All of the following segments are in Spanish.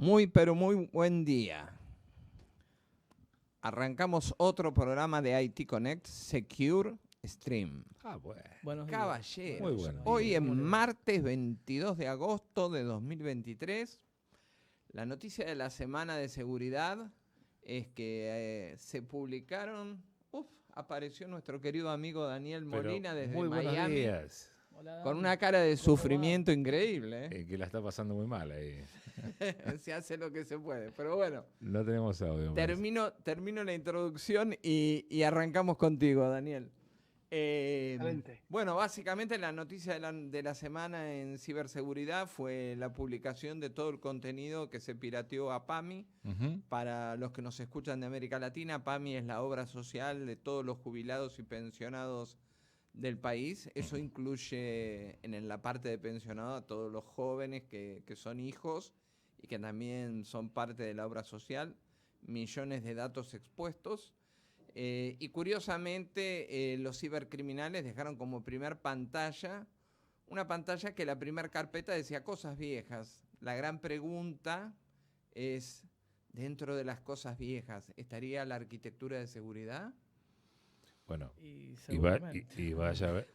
Muy, pero muy buen día. Arrancamos otro programa de IT Connect Secure Stream. Bueno. Buenos días. Caballeros, Muy bueno. hoy es ¿Cómo le va? martes 22 de agosto de 2023. La noticia de la semana de seguridad es que se publicaron, apareció nuestro querido amigo Daniel Molina desde muy buenos Miami días. Hola, con Dani. una cara de ¿Cómo va? sufrimiento increíble. Que la está pasando muy mal ahí. Se hace lo que se puede, pero bueno. No tenemos audio. me parece. Termino la introducción y arrancamos contigo, Daniel. Excelente. Bueno, básicamente la noticia de la semana en ciberseguridad fue la publicación de todo el contenido que se pirateó a PAMI. Ujú. Para los que nos escuchan de América Latina, PAMI es la obra social de todos los jubilados y pensionados del país. Eso incluye en la parte de pensionado a todos los jóvenes que son hijos y que también son parte de la obra social. Millones de datos expuestos. Y curiosamente, los cibercriminales dejaron como primer pantalla una pantalla que la primer carpeta decía cosas viejas. La gran pregunta es, dentro de las cosas viejas, ¿estaría la arquitectura de seguridad? Bueno, Y y vaya a saber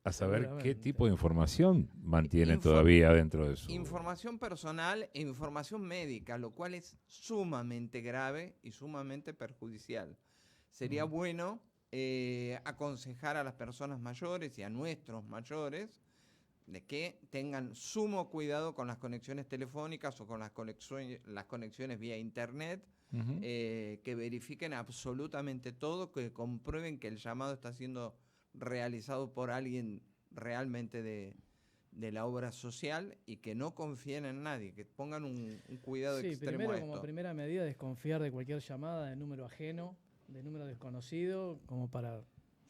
qué Seguramente. tipo de información mantiene Info- todavía dentro de su... Información personal e información médica, lo cual es sumamente grave y sumamente perjudicial. Sería bueno aconsejar a las personas mayores y a nuestros mayores de que tengan sumo cuidado con las conexiones telefónicas o con las conexiones vía internet, Ujú. que verifiquen absolutamente todo, que comprueben que el llamado está siendo realizado por alguien realmente de la obra social y que no confíen en nadie, que pongan un cuidado Sí, extremo primero a como esto. primera medida desconfiar de cualquier llamada de número ajeno, de número desconocido, como para...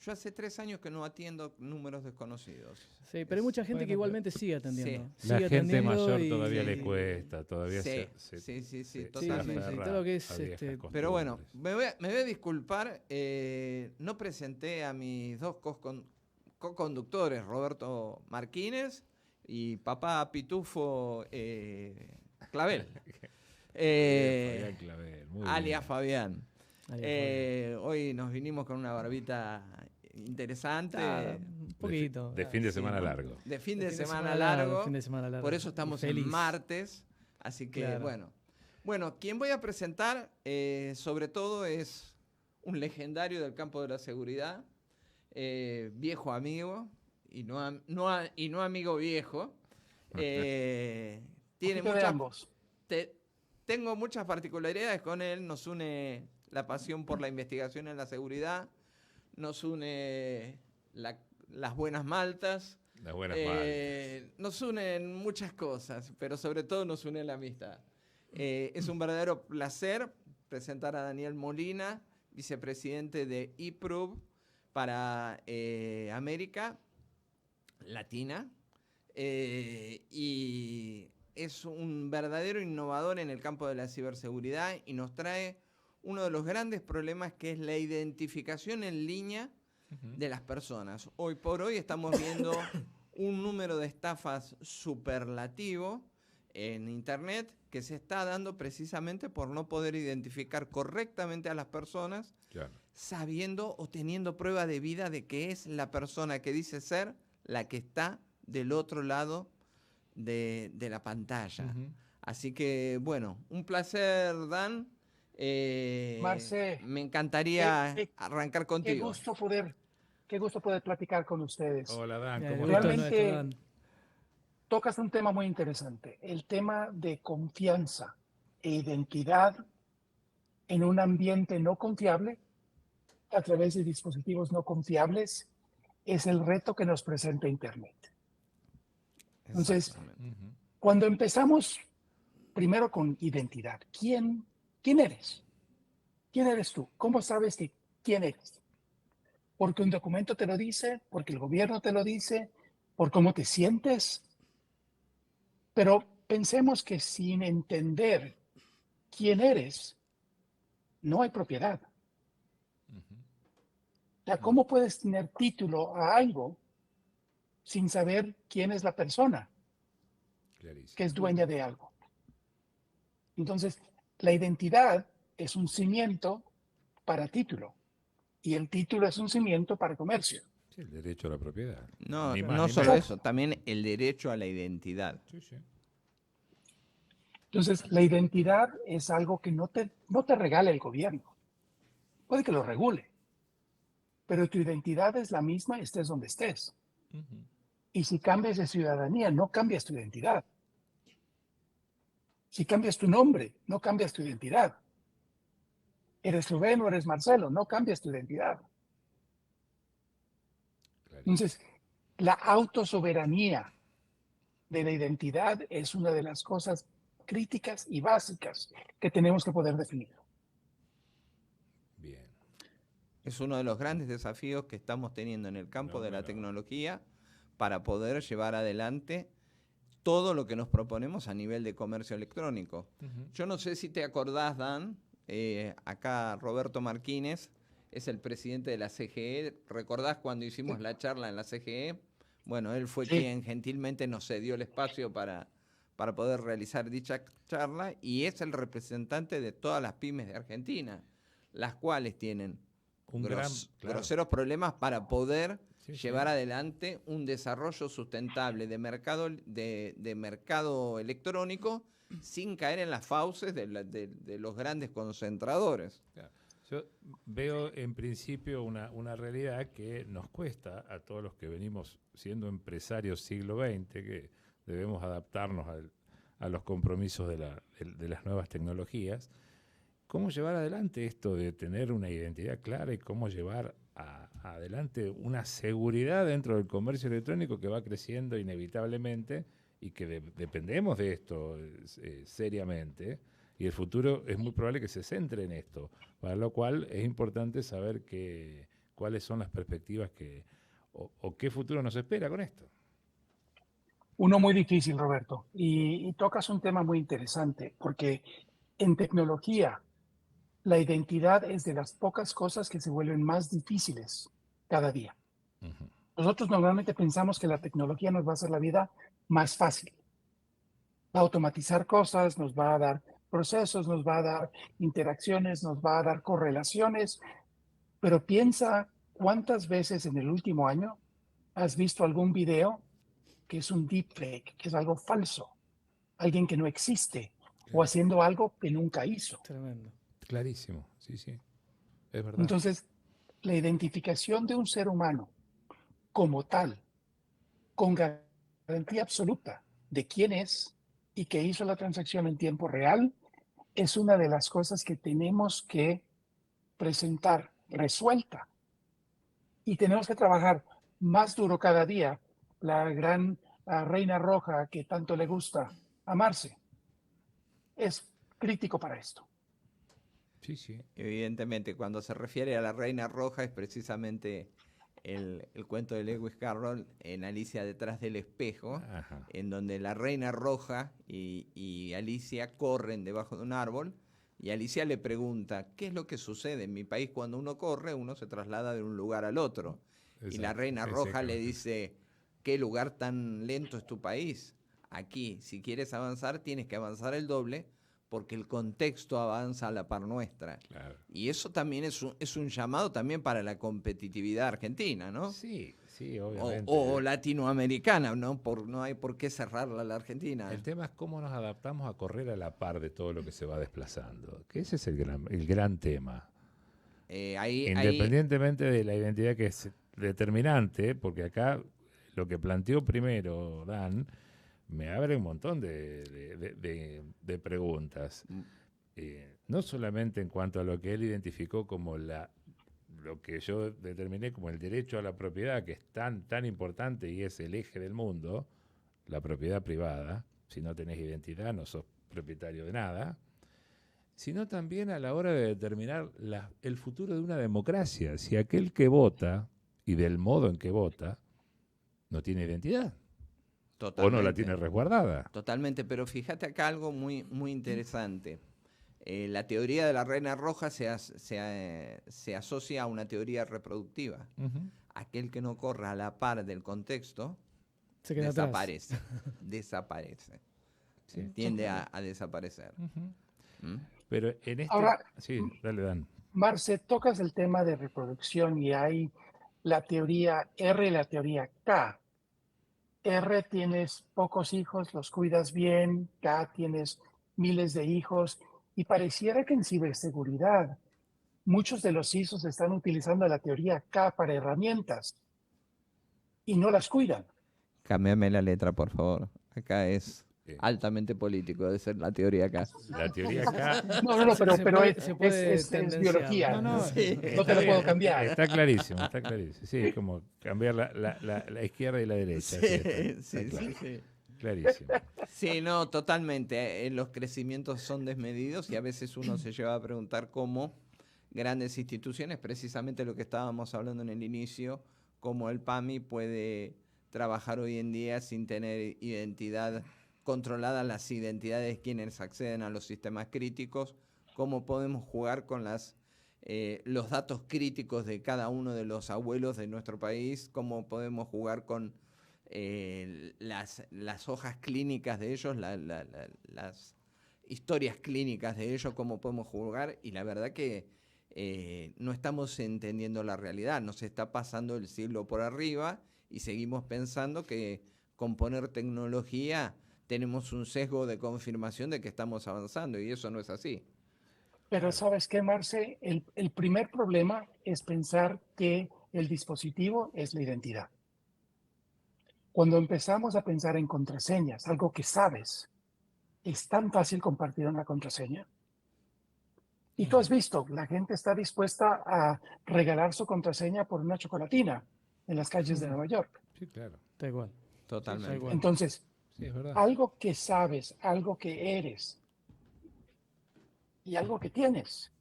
Yo hace 3 años que no atiendo números desconocidos. Sí, pero hay mucha gente bueno, que igualmente sigue atendiendo. Sí. La Sigue gente atendiendo mayor y- todavía le Sí. cuesta, todavía Sí, se sí, se totalmente. aferra todo lo que es, a viejas este, Pero bueno, costumbres. me voy a disculpar, no presenté a mis dos co-conductores, Roberto Martínez y papá Pitufo Clavel, Fabián Clavel, muy alias bien. Fabián. Ahí, Hoy nos vinimos con una barbita interesante. un poquito. De fin de Sí, semana ¿no? largo. De fin de De semana largo. fin de semana largo. Por eso Y estamos en feliz. martes. Así que, Claro. bueno. Bueno, quien voy a presentar, sobre todo, es un legendario del campo de la seguridad, viejo amigo, y no amigo viejo. Tiene Poquito de muchas, ambos. tengo muchas particularidades con él. Nos une la pasión por la investigación en la seguridad, nos une las buenas maltas. Las buenas maltas. Nos unen muchas cosas, pero sobre todo nos une la amistad. Es un verdadero placer presentar a Daniel Molina, vicepresidente de IPRUB para América Latina, y es un verdadero innovador en el campo de la ciberseguridad y nos trae uno de los grandes problemas, que es la identificación en línea de las personas. Hoy por hoy estamos viendo un número de estafas superlativo en Internet que se está dando precisamente por no poder identificar correctamente a las personas, Claro. sabiendo o teniendo prueba de vida de que es la persona que dice ser la que está del otro lado de la pantalla. Ujú. Así que, bueno, un placer, Dan. Marce, Me encantaría qué- arrancar qué contigo. qué gusto poder platicar con ustedes. Hola, Dan, El ¿cómo gusto es estás? Realmente- nuestro, Dan. Tocas un tema muy interesante, el tema de confianza e identidad en un ambiente no confiable, a través de dispositivos no confiables, es el reto que nos presenta Internet. Entonces, Exactamente. Ujú. cuando empezamos primero con identidad, ¿quién eres? ¿Quién eres tú? ¿Cómo sabes quién eres? Porque un documento te lo dice, porque el gobierno te lo dice, por cómo te sientes. Pero pensemos que sin entender quién eres, no hay propiedad. Ujú. O sea, ¿cómo puedes tener título a algo sin saber quién es la persona Clarísimo. que es dueña de algo? Entonces, la identidad es un cimiento para título y el título es un cimiento para comercio. Sí, el derecho a la propiedad. No, Ni más no ni solo menos. eso, también el derecho a la identidad. Sí, sí. Entonces, la identidad es algo que no te regala el gobierno. Puede que lo regule, pero tu identidad es la misma estés donde estés. Ujú. Y si cambias de ciudadanía, no cambias tu identidad. Si cambias tu nombre, no cambias tu identidad. Eres Rubén o eres Marcelo, no cambias tu identidad. Clarísimo. Entonces, la autosoberanía de la identidad es una de las cosas críticas y básicas que tenemos que poder definir. Bien. Es uno de los grandes desafíos que estamos teniendo en el campo de la No. tecnología para poder llevar adelante todo lo que nos proponemos a nivel de comercio electrónico. Ujú. Yo no sé si te acordás, Dan, acá Roberto Martínez es el presidente de la CGE. ¿Recordás cuando hicimos la charla en la CGE? Bueno, él fue Sí. quien gentilmente nos cedió el espacio para poder realizar dicha charla y es el representante de todas las pymes de Argentina, las cuales tienen Un gran, claro. groseros problemas para poder Sí, llevar sí. adelante un desarrollo sustentable de mercado electrónico sin caer en las fauces de los grandes concentradores. Claro. Yo veo en principio una realidad que nos cuesta a todos los que venimos siendo empresarios siglo XX, que debemos adaptarnos a los compromisos de las nuevas tecnologías. ¿Cómo llevar adelante esto de tener una identidad clara y cómo llevar adelante una seguridad dentro del comercio electrónico que va creciendo inevitablemente y que dependemos de esto seriamente? Y el futuro es muy probable que se centre en esto, para lo cual es importante saber cuáles son las perspectivas o qué futuro nos espera con esto. Uno muy difícil, Roberto, y tocas un tema muy interesante, porque en tecnología la identidad es de las pocas cosas que se vuelven más difíciles cada día. Ujú. Nosotros normalmente pensamos que la tecnología nos va a hacer la vida más fácil. Va a automatizar cosas, nos va a dar procesos, nos va a dar interacciones, nos va a dar correlaciones, pero piensa cuántas veces en el último año has visto algún video que es un deepfake, que es algo falso, alguien que no existe o haciendo algo que nunca hizo. Tremendo. Clarísimo, sí, sí, es verdad. Entonces, la identificación de un ser humano como tal, con garantía absoluta de quién es y que hizo la transacción en tiempo real, es una de las cosas que tenemos que presentar resuelta. Y tenemos que trabajar más duro cada día. La gran reina roja que tanto le gusta amarse es crítico para esto. Sí, sí. Evidentemente, cuando se refiere a la Reina Roja es precisamente el cuento de Lewis Carroll en Alicia detrás del espejo, Ajá. en donde la Reina Roja y Alicia corren debajo de un árbol y Alicia le pregunta, ¿qué es lo que sucede? En mi país cuando uno corre, uno se traslada de un lugar al otro. Y la Exacto, Reina sí, Roja sí, le claro. dice, ¿qué lugar tan lento es tu país? Aquí, si quieres avanzar, tienes que avanzar el doble porque el contexto avanza a la par nuestra. Claro. Y eso también es un llamado también para la competitividad argentina, ¿no? Sí, sí, O, obviamente. o latinoamericana, ¿no? No hay por qué cerrarla a la Argentina. El tema es cómo nos adaptamos a correr a la par de todo lo que se va desplazando. Que ese es el gran tema. Ahí Independientemente de la identidad que es determinante, porque acá lo que planteó primero Dan me abre un montón de preguntas. No solamente en cuanto a lo que él identificó como lo que yo determiné como el derecho a la propiedad, que es tan importante y es el eje del mundo, la propiedad privada. Si no tenés identidad, no sos propietario de nada. Sino también a la hora de determinar el futuro de una democracia. Si aquel que vota, y del modo en que vota, no tiene identidad, o no la tiene resguardada. Totalmente, pero fíjate acá algo muy, muy interesante. La teoría de la Reina Roja se asocia a una teoría reproductiva. Uh-huh. Aquel que no corra a la par del contexto Se queda desaparece. Desaparece. Sí. tiende a desaparecer. Ujú. ¿Mm? Pero en este... Ahora, Sí, dale, Dan. Marce, tocas el tema de reproducción y hay la teoría R y la teoría K. R tienes pocos hijos, los cuidas bien, K tienes miles de hijos y pareciera que en ciberseguridad muchos de los CISOs están utilizando la teoría K para herramientas y no las cuidan. Cámbiame la letra, por favor. Acá es Sí. altamente político, debe ser la teoría acá. La teoría acá... No, pero, Se pero puede- es, se puede es tendenciar. biología. No, Sí. No te está lo bien, puedo cambiar. Está clarísimo, está clarísimo. Sí, es como cambiar la izquierda y la derecha. Sí, está claro. Sí. Clarísimo. Sí, no, totalmente. Los crecimientos son desmedidos y a veces uno se lleva a preguntar cómo grandes instituciones, precisamente lo que estábamos hablando en el inicio, cómo el PAMI puede trabajar hoy en día sin tener identidad controlada, las identidades de quienes acceden a los sistemas críticos, cómo podemos jugar con los datos críticos de cada uno de los abuelos de nuestro país, cómo podemos jugar con las hojas clínicas de ellos, las historias clínicas de ellos, cómo podemos jugar, y la verdad que no estamos entendiendo la realidad, nos está pasando el siglo por arriba y seguimos pensando que con poner tecnología tenemos un sesgo de confirmación de que estamos avanzando y eso no es así. Pero ¿sabes qué, Marce? El primer problema es pensar que el dispositivo es la identidad. Cuando empezamos a pensar en contraseñas, algo que sabes, es tan fácil compartir una contraseña. Y tú has visto, la gente está dispuesta a regalar su contraseña por una chocolatina en las calles de Nueva York. Sí, claro. Tal cual. Totalmente. Tal cual. Entonces, Sí, es verdad. algo que sabes, algo que eres y algo que tienes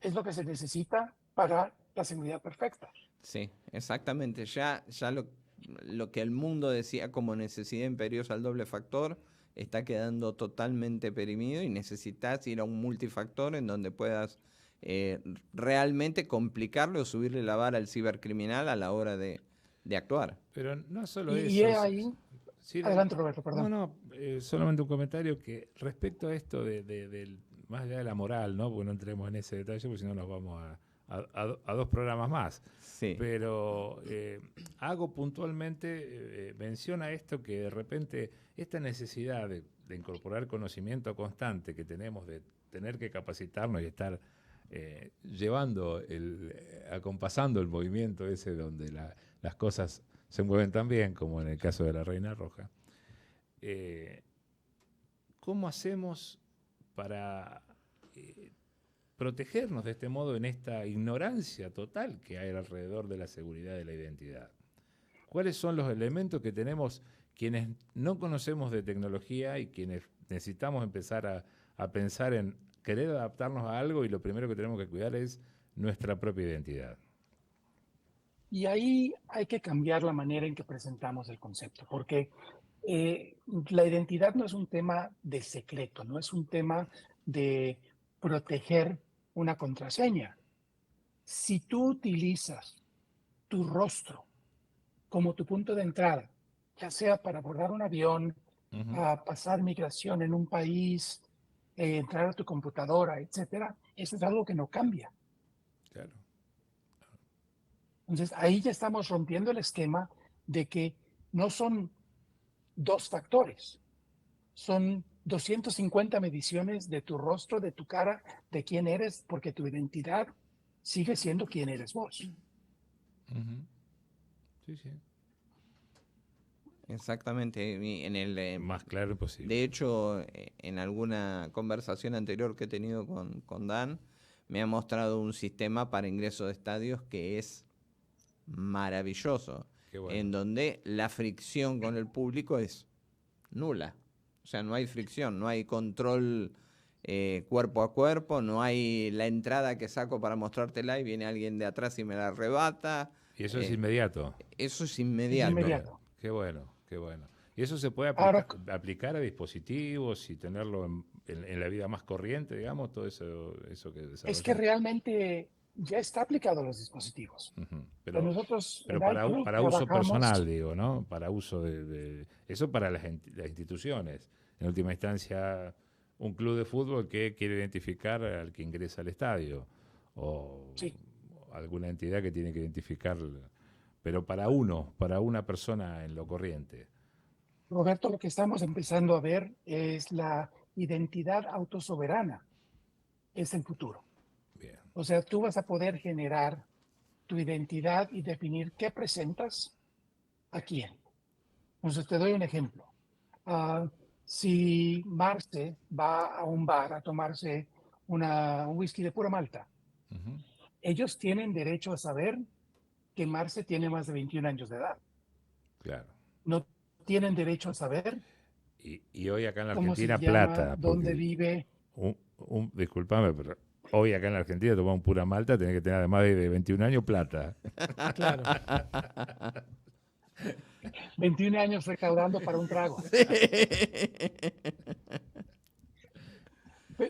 es lo que se necesita para la seguridad perfecta. Sí, exactamente. Ya lo que el mundo decía como necesidad imperiosa al doble factor está quedando totalmente perimido y necesitas ir a un multifactor en donde puedas realmente complicarle o subirle la vara al cibercriminal a la hora de actuar. Pero no solo Y eso. ahí, Sí, adelante Roberto, perdón. No, solamente un comentario que respecto a esto del más allá de la moral, ¿no? Porque no entremos en ese detalle, porque si no nos vamos a dos programas más. Sí. Pero hago puntualmente mención a esto que de repente esta necesidad de incorporar conocimiento constante que tenemos, de tener que capacitarnos y estar acompasando el movimiento ese donde las cosas se mueven tan bien, como en el caso de la Reina Roja. ¿Cómo hacemos para protegernos de este modo en esta ignorancia total que hay alrededor de la seguridad de la identidad? ¿Cuáles son los elementos que tenemos quienes no conocemos de tecnología y quienes necesitamos empezar a pensar en querer adaptarnos a algo y lo primero que tenemos que cuidar es nuestra propia identidad? Y ahí hay que cambiar la manera en que presentamos el concepto, porque la identidad no es un tema de secreto, no es un tema de proteger una contraseña. Si tú utilizas tu rostro como tu punto de entrada, ya sea para abordar un avión, a pasar migración en un país, entrar a tu computadora, etcétera, eso es algo que no cambia. Claro. Entonces, ahí ya estamos rompiendo el esquema de que no son dos factores, son 250 mediciones de tu rostro, de tu cara, de quién eres, porque tu identidad sigue siendo quién eres vos. Sí, sí. Exactamente. Y Más claro imposible. de hecho, en alguna conversación anterior que he tenido con Dan, me ha mostrado un sistema para ingreso de estadios que es maravilloso, Qué bueno. en donde la fricción con el público es nula. O sea, no hay fricción, no hay control cuerpo a cuerpo, no hay la entrada que saco para mostrártela y viene alguien de atrás y me la arrebata. Y eso es inmediato. Eso es inmediato. Inmediato. Qué bueno, qué bueno. Y eso se puede aplicar a dispositivos y tenerlo en la vida más corriente, digamos, todo eso que desarrollamos. Es que realmente ya está aplicado a los dispositivos. Pero nosotros para uso trabajamos- personal, digo, ¿no? Para uso eso para las instituciones. en última instancia un club de fútbol que quiere identificar al que ingresa al estadio o Sí. alguna entidad que tiene que identificar, pero para una persona en lo corriente. Roberto, lo que estamos empezando a ver es la identidad autosoberana. Es el futuro. Bien. O sea, tú vas a poder generar tu identidad y definir qué presentas a quién. Entonces, te doy un ejemplo. Ah, si Marce va a un bar a tomarse un whisky de pura malta, Ujú. ellos tienen derecho a saber que Marce tiene más de 21 años de edad. Claro. No tienen derecho a saber Y hoy acá en la cómo se Argentina llama, plata, dónde porque vive. disculpame, pero hoy acá en la Argentina tomar un pura malta tenés que tener además de 21 años plata. Claro. 21 años recaudando para un trago.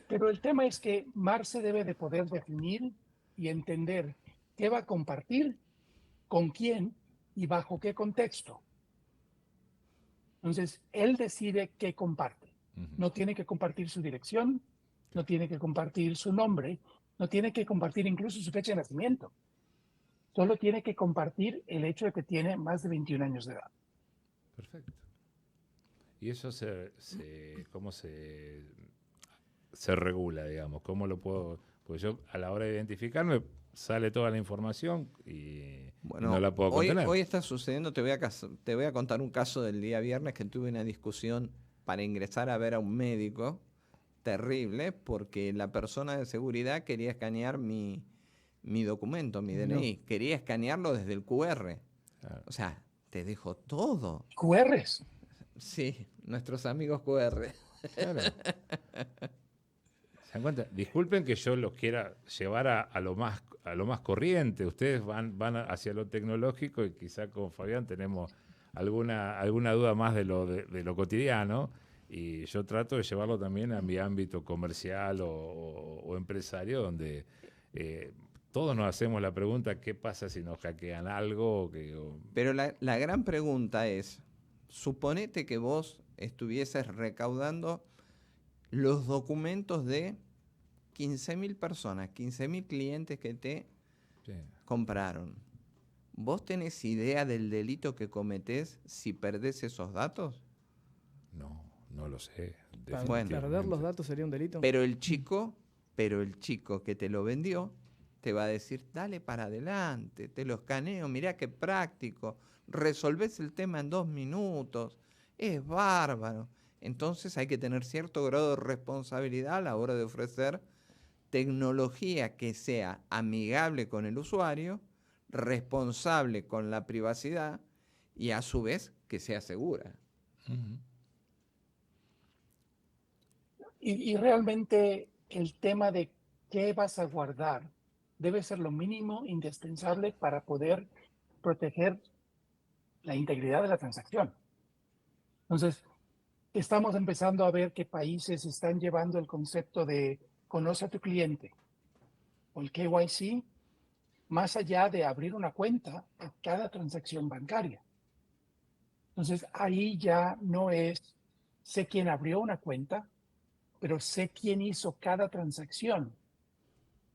Pero el tema es que Marce debe de poder definir y entender qué va a compartir, con quién y bajo qué contexto. Entonces, él decide qué comparte. Ujú. No tiene que compartir su dirección, no tiene que compartir su nombre, no tiene que compartir incluso su fecha de nacimiento. Solo tiene que compartir el hecho de que tiene más de 21 años de edad. Perfecto. ¿Y eso cómo se regula, digamos? ¿Cómo lo puedo...? Pues yo a la hora de identificarme sale toda la información y Bueno, no la puedo contener. hoy está sucediendo, te voy a contar un caso del día viernes que tuve una discusión para ingresar a ver a un médico terrible porque la persona de seguridad quería escanear mi documento, mi No. DNI. Quería escanearlo desde el QR. Claro. O sea, te dejo todo. QRs. Sí, nuestros amigos QR. Claro. ¿Se dan cuenta? Disculpen que yo los quiera llevar a lo más corriente. Ustedes van hacia lo tecnológico y quizá con Fabián tenemos alguna duda más de lo cotidiano. Y yo trato de llevarlo también a mi ámbito comercial o empresario, donde todos nos hacemos la pregunta, ¿qué pasa si nos hackean algo? Pero la gran pregunta es, suponete que vos estuvieses recaudando los documentos de 15.000 personas, 15.000 clientes que te Sí. compraron. ¿Vos tenés idea del delito que cometés si perdés esos datos? No lo sé. Bueno. Perder los datos sería un delito. Pero el chico que te lo vendió te va a decir, dale para adelante, te lo escaneo, mirá qué práctico, resolvés el tema en 2 minutos, es bárbaro. Entonces hay que tener cierto grado de responsabilidad a la hora de ofrecer tecnología que sea amigable con el usuario, responsable con la privacidad y a su vez que sea segura. Ujú. Y realmente el tema de qué vas a guardar debe ser lo mínimo indispensable para poder proteger la integridad de la transacción. Entonces, estamos empezando a ver que países están llevando el concepto de conoce a tu cliente o el KYC más allá de abrir una cuenta a cada transacción bancaria. Entonces, ahí ya no es sé quién abrió una cuenta, pero sé quién hizo cada transacción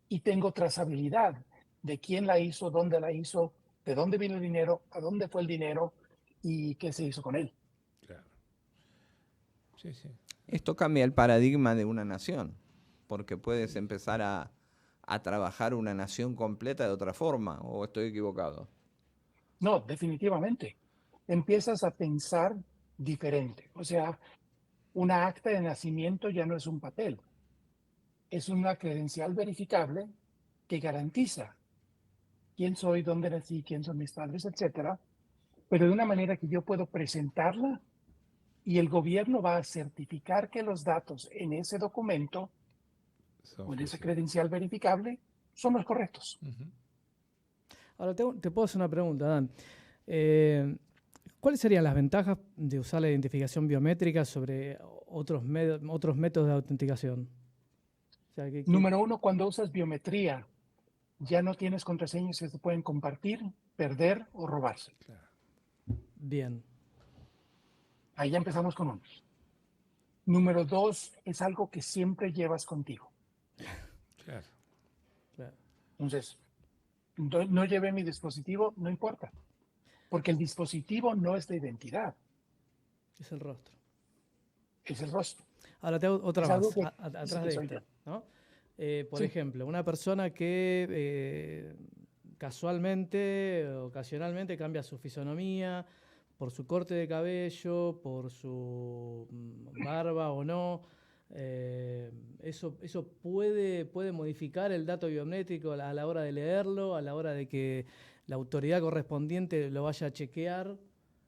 y tengo trazabilidad de quién la hizo, dónde la hizo, de dónde vino el dinero, a dónde fue el dinero y qué se hizo con él. Claro. Sí, sí. Esto cambia el paradigma de una nación, porque puedes empezar a trabajar una nación completa de otra forma, ¿o estoy equivocado? No, definitivamente. Empiezas a pensar diferente. O sea, una acta de nacimiento ya no es un papel. Es una credencial verificable que garantiza quién soy, dónde nací, quién son mis padres, etcétera, pero de una manera que yo puedo presentarla y el gobierno va a certificar que los datos en ese documento o en esa credencial verificable son los correctos. Ujú. Ahora te puedo hacer una pregunta, Dan. ¿Cuáles serían las ventajas de usar la identificación biométrica sobre otros métodos de autenticación? O sea, Número uno, cuando usas biometría, ya no tienes contraseñas que se pueden compartir, perder o robarse. Bien. Ahí ya empezamos con uno. Número 2, es algo que siempre llevas contigo. Claro. Claro. Entonces, no llevé mi dispositivo, no importa, porque el dispositivo no es la identidad, Es el rostro. es el rostro. Ahora te hago otra Es más, algo que atrás dice que de soy esta, yo. ¿no? Por Sí. ejemplo, una persona que casualmente, ocasionalmente cambia su fisonomía por su corte de cabello, por su barba o no. Eso puede modificar el dato biométrico a la hora de leerlo, a la hora de que la autoridad correspondiente lo vaya a chequear.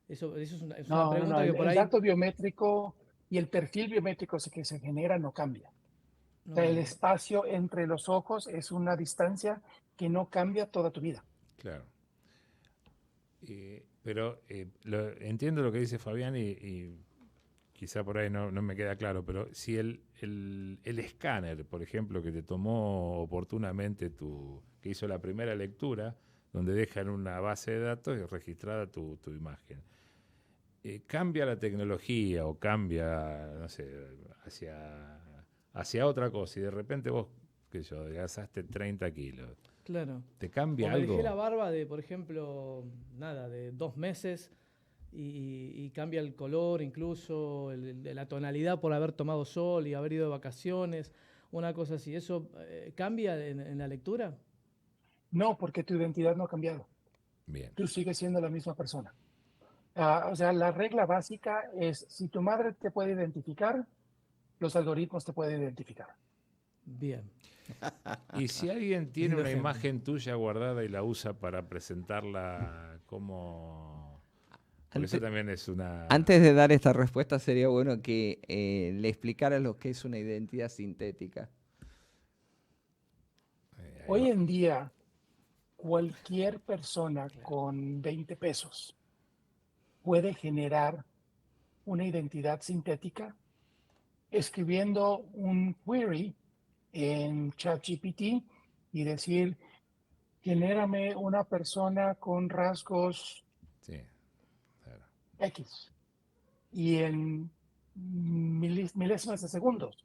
Eso es una No, pregunta que por el ahí dato biométrico y el perfil biométrico que se genera no cambia. O sea, el no, espacio entre los ojos es una distancia que no cambia toda tu vida. Claro. Pero entiendo lo que dice Fabián y quizá por ahí no me queda claro, pero si el escáner, por ejemplo, que te tomó oportunamente que hizo la primera lectura, donde deja en una base de datos registrada tu imagen, cambia la tecnología o cambia, no sé, hacia otra cosa y de repente vos, qué sé yo, adelgazaste 30 kilos. claro. ¿Te O cambia me dejé la algo? barba de, por ejemplo, de 2 meses y cambia el color, incluso la tonalidad por haber tomado sol y haber ido de vacaciones, una cosa así. ¿Eso cambia en la lectura? No, porque tu identidad no ha cambiado. Bien. Tú sigues siendo la misma persona. O sea, la regla básica es, si tu madre te puede identificar, los algoritmos te pueden identificar. Bien. Y si alguien tiene Lindo una ejemplo. imagen tuya guardada y la usa para presentarla como... Porque eso Ante- también es una... Antes de dar esta respuesta, sería bueno que le explicara lo que es una identidad sintética. ahí Hoy va. en día, cualquier persona con 20 pesos puede generar una identidad sintética escribiendo un query en ChatGPT y decir, genérame una persona con rasgos Sí, claro. X. Y en milésimas de segundos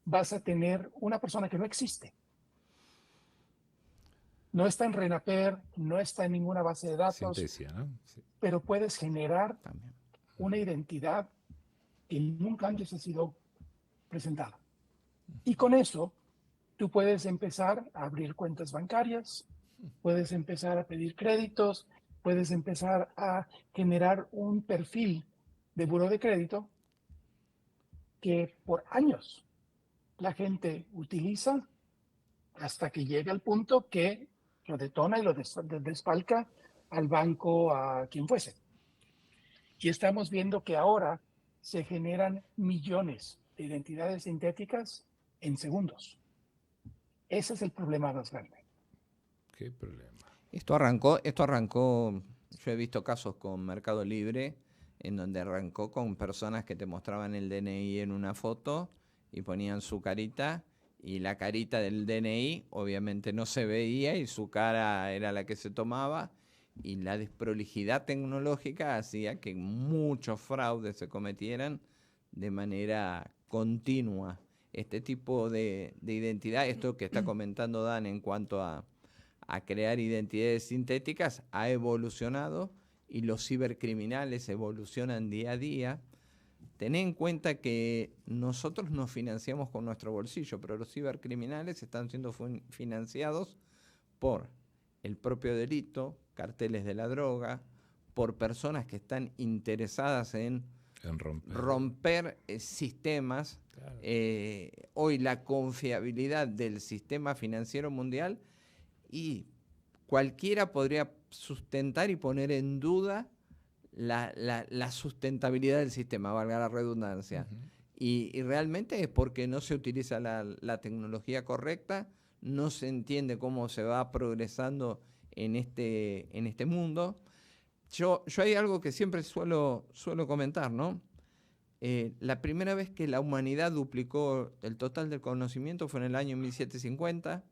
vas a tener una persona que no existe. No está en RENAPER, no está en ninguna base de datos, Sintesia, ¿no? Sí. pero puedes generar También. una identidad que nunca antes ha sido presentada. Y con eso, tú puedes empezar a abrir cuentas bancarias, puedes empezar a pedir créditos, puedes empezar a generar un perfil de buró de crédito que por años la gente utiliza hasta que llega al punto que lo detona y lo desfalca al banco, a quien fuese. Y estamos viendo que ahora se generan millones de identidades sintéticas en segundos. Ese es el problema más grande. Qué problema. Esto arrancó, yo he visto casos con Mercado Libre, en donde arrancó con personas que te mostraban el DNI en una foto y ponían su carita, y la carita del DNI obviamente no se veía y su cara era la que se tomaba, y la desprolijidad tecnológica hacía que muchos fraudes se cometieran de manera continua. Este tipo de identidad, esto que está comentando Dan en cuanto a crear identidades sintéticas, ha evolucionado y los cibercriminales evolucionan día a día. Ten en cuenta que nosotros nos financiamos con nuestro bolsillo, pero los cibercriminales están siendo financiados por el propio delito, carteles de la droga, por personas que están interesadas en En romper. romper sistemas. Claro. Hoy la confiabilidad del sistema financiero mundial, y cualquiera podría sustentar y poner en duda la sustentabilidad del sistema, valga la redundancia. Ujú. Y realmente es porque no se utiliza la tecnología correcta, no se entiende cómo se va progresando en este mundo. Yo hay algo que siempre suelo comentar, ¿no? La primera vez que la humanidad duplicó el total del conocimiento fue en el año 1750,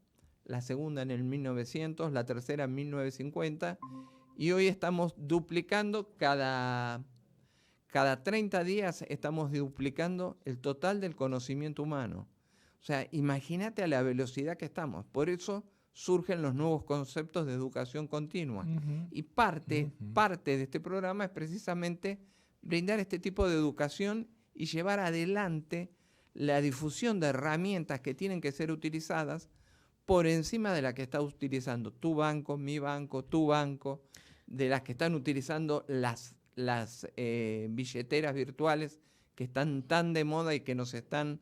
la segunda en el 1900, la tercera en 1950, y hoy estamos duplicando cada cada 30 días estamos duplicando el total del conocimiento humano. O sea, imagínate a la velocidad que estamos. Por eso surgen los nuevos conceptos de educación continua. Y parte de este programa es precisamente brindar este tipo de educación y llevar adelante la difusión de herramientas que tienen que ser utilizadas por encima de la que está utilizando tu banco, mi banco, tu banco, de las que están utilizando las billeteras virtuales que están tan de moda y que nos están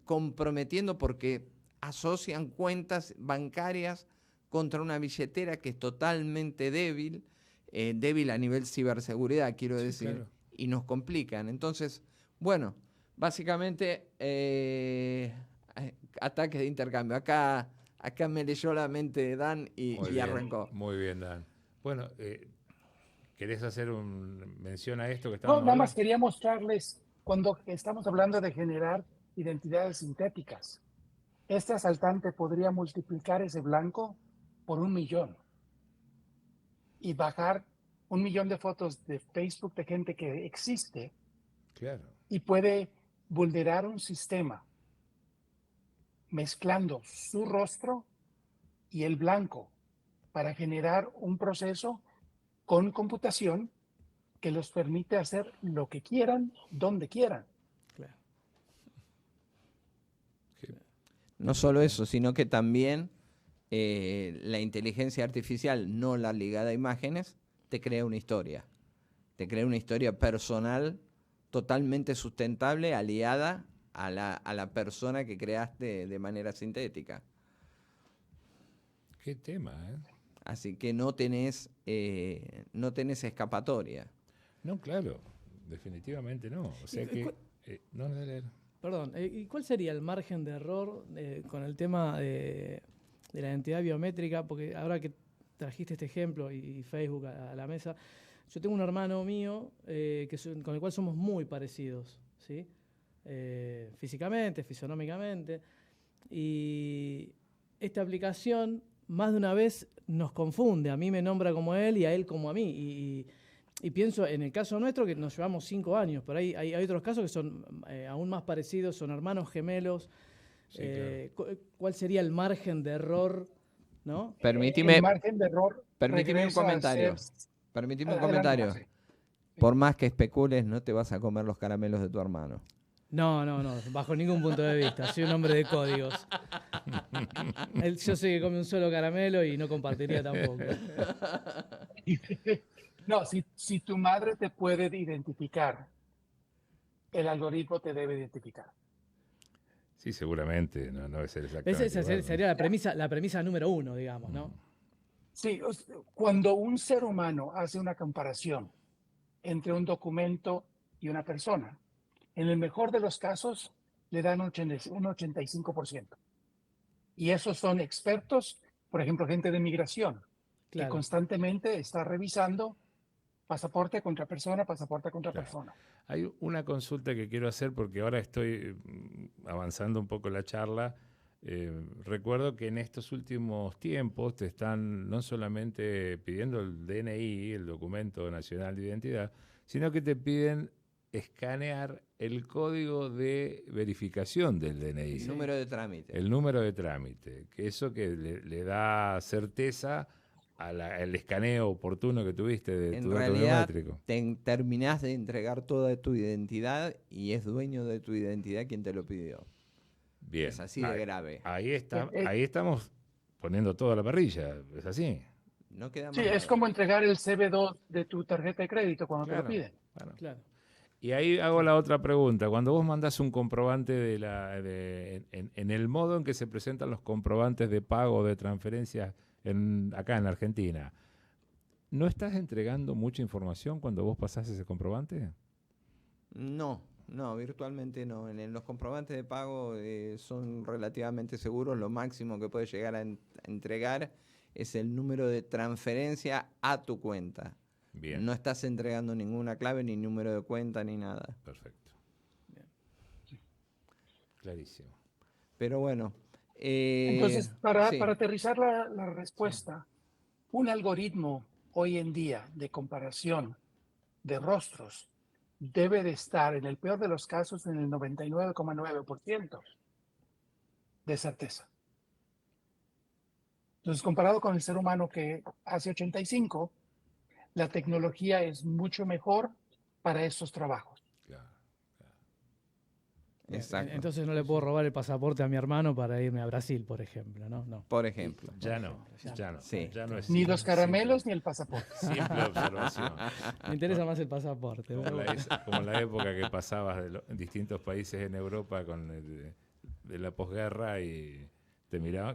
comprometiendo porque asocian cuentas bancarias contra una billetera que es totalmente débil, débil a nivel ciberseguridad, quiero decir, claro. Y nos complican. Entonces, bueno, básicamente ataques de intercambio. Acá me leyó la mente Dan y arrancó. Muy bien, Dan. Bueno, ¿querés hacer una mención a esto que estábamos hablando? Nada más quería mostrarles, cuando estamos hablando de generar identidades sintéticas, este asaltante podría multiplicar ese blanco por 1.000.000 y bajar 1.000.000 de fotos de Facebook de gente que existe. Claro. Y puede vulnerar un sistema mezclando su rostro y el blanco para generar un proceso con computación que los permite hacer lo que quieran, donde quieran. Claro. No solo eso, sino que también la inteligencia artificial, no la ligada a imágenes, te crea una historia. Te crea una historia personal totalmente sustentable, aliada a la persona que creaste de manera sintética. Qué tema, ¿eh? Así que no tenés escapatoria. No, claro, definitivamente no. O sea que... no, Perdón, ¿y cuál sería el margen de error con el tema de la identidad biométrica? Porque ahora que trajiste este ejemplo y Facebook a la mesa, yo tengo un hermano mío con el cual somos muy parecidos, ¿sí? Físicamente, fisionómicamente, y esta aplicación más de una vez nos confunde, a mí me nombra como él y a él como a mí, y pienso en el caso nuestro que nos llevamos 5 años, pero hay otros casos que son aún más parecidos, son hermanos gemelos. Sí, claro. ¿Cuál sería el margen de error? ¿No? Permíteme, el margen de error permíteme un comentario. Permíteme un comentario. Por más que especules, no te vas a comer los caramelos de tu hermano. No, bajo ningún punto de vista. Soy un hombre de códigos. Yo sé que come un solo caramelo y no compartiría tampoco. No, si tu madre te puede identificar, el algoritmo te debe identificar. Sí, seguramente. No debe ser exactamente. Esa sería la premisa número 1, digamos, ¿no? Sí, cuando un ser humano hace una comparación entre un documento y una persona, en el mejor de los casos le dan un 85%. Y esos son expertos, por ejemplo, gente de migración, claro, que constantemente está revisando pasaporte contra persona. Claro. Hay una consulta que quiero hacer porque ahora estoy avanzando un poco la charla. Recuerdo que en estos últimos tiempos te están no solamente pidiendo el DNI, el Documento Nacional de Identidad, sino que te piden escanear el código de verificación del DNI. El número de trámite. El número de trámite, que eso que le da certeza al escaneo oportuno que tuviste de tu dato biométrico. Terminás de entregar toda tu identidad y es dueño de tu identidad quien te lo pidió. Bien. Es así de grave. Ahí estamos poniendo toda la parrilla, es así. No queda más. Sí, es como entregar el CB2 de tu tarjeta de crédito cuando te lo piden. Claro. Y ahí hago la otra pregunta. Cuando vos mandás un comprobante en el modo en que se presentan los comprobantes de pago de transferencias acá en Argentina, ¿no estás entregando mucha información cuando vos pasás ese comprobante? No, virtualmente no. Los comprobantes de pago son relativamente seguros. Lo máximo que puedes llegar a entregar es el número de transferencia a tu cuenta. Bien. No estás entregando ninguna clave, ni número de cuenta, ni nada. Perfecto. Bien. Clarísimo. Pero bueno. Entonces, para aterrizar la respuesta, un algoritmo hoy en día de comparación de rostros debe de estar, en el peor de los casos, en el 99,9% de certeza. Entonces, comparado con el ser humano que hace 85, la tecnología es mucho mejor para estos trabajos. Claro. Exacto. Entonces no le puedo robar el pasaporte a mi hermano para irme a Brasil, por ejemplo, ¿no? No. Por ejemplo. Ya no, ya no. Sí. Ya no es Ni los caramelos simple, ni el pasaporte. simple observación. Me interesa más el pasaporte. Como pero bueno. como la época que pasabas en distintos países en Europa de la posguerra y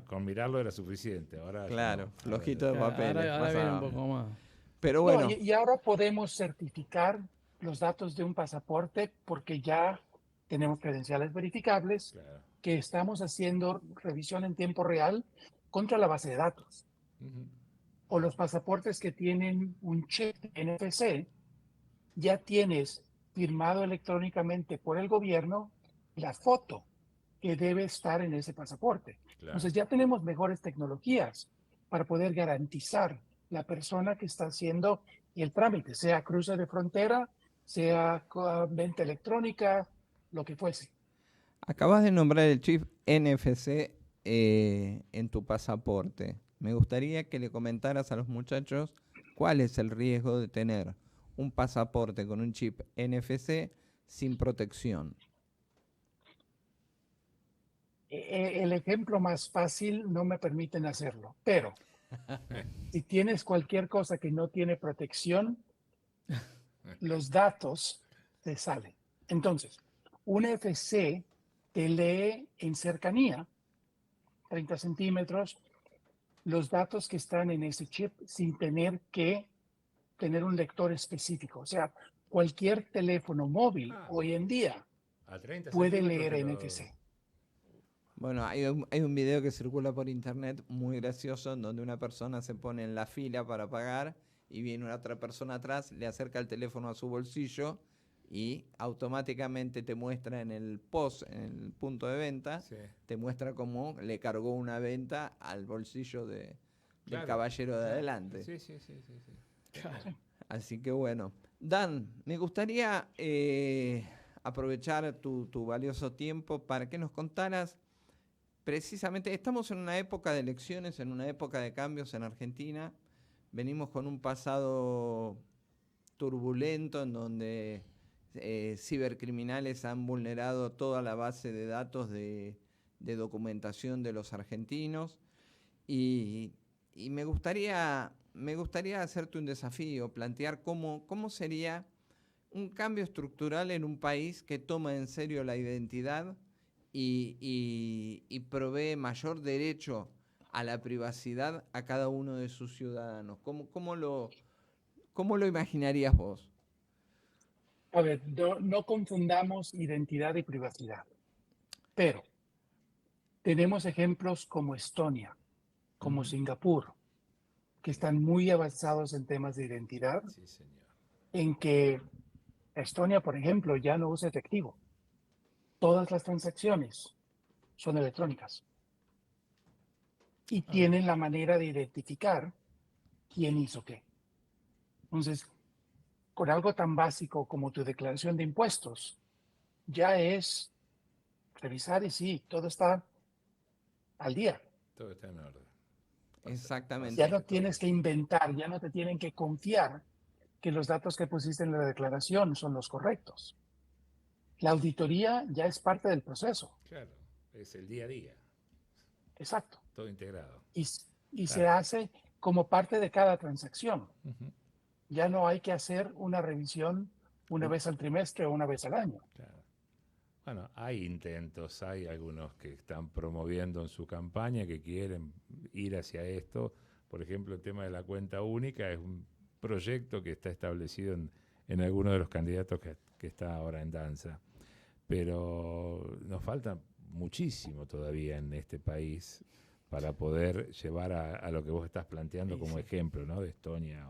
con mirarlo era suficiente. Ahora ya Claro, no. flojito de Ahora- papeles. ahora viene un pasaba. poco más. Pero No, bueno, y ahora podemos certificar los datos de un pasaporte porque ya tenemos credenciales verificables Claro. que estamos haciendo revisión en tiempo real contra la base de datos. Ujú. O los pasaportes que tienen un chip NFC, ya tienes firmado electrónicamente por el gobierno la foto que debe estar en ese pasaporte. Claro. Entonces ya tenemos mejores tecnologías para poder garantizar la persona que está haciendo el trámite, sea cruce de frontera, sea venta electrónica, lo que fuese. acabas de nombrar el chip NFC en tu pasaporte. Me gustaría que le comentaras a los muchachos cuál es el riesgo de tener un pasaporte con un chip NFC sin protección. El ejemplo más fácil no me permiten hacerlo, pero si tienes cualquier cosa que no tiene protección, los datos te salen. Entonces, un NFC te lee en cercanía, 30 centímetros, los datos que están en ese chip sin tener que tener un lector específico. O sea, cualquier teléfono móvil hoy en día A 30 puede centímetros leer te lo- NFC. Bueno, hay un video que circula por internet muy gracioso en donde una persona se pone en la fila para pagar y viene una otra persona atrás, le acerca el teléfono a su bolsillo y automáticamente te muestra en el post, en el punto de venta, Sí. te muestra cómo le cargó una venta al bolsillo del Claro, caballero de claro. adelante. Sí, sí, sí, sí, sí. Así que bueno. Dan, me gustaría aprovechar tu valioso tiempo para que nos contaras. Precisamente, estamos en una época de elecciones, en una época de cambios en Argentina. Venimos con un pasado turbulento en donde cibercriminales han vulnerado toda la base de datos de documentación de los argentinos. Y me gustaría hacerte un desafío, plantear cómo sería un cambio estructural en un país que toma en serio la identidad y provee mayor derecho a la privacidad a cada uno de sus ciudadanos. ¿Cómo lo imaginarías vos? A ver, no confundamos identidad y privacidad, pero tenemos ejemplos como Estonia, como Singapur, que están muy avanzados en temas de identidad, Sí, señor. en que Estonia, por ejemplo, ya no usa efectivo. Todas las transacciones son electrónicas y tienen la manera de identificar quién hizo qué. Entonces, con algo tan básico como tu declaración de impuestos, ya es revisar y sí, todo está al día. Todo está en orden. Exactamente. Ya no tienes que inventar, ya no te tienen que confiar que los datos que pusiste en la declaración son los correctos. La auditoría ya es parte del proceso. Claro, es el día a día, Exacto. todo integrado. Y Claro. se hace como parte de cada transacción. Ujú. Ya no hay que hacer una revisión una vez al trimestre o una vez al año. Claro. Bueno, hay intentos, hay algunos que están promoviendo en su campaña que quieren ir hacia esto. Por ejemplo, el tema de la cuenta única es un proyecto que está establecido en alguno de los candidatos que está ahora en danza. Pero nos falta muchísimo todavía en este país para poder llevar a lo que vos estás planteando como ejemplo, ¿no? De Estonia.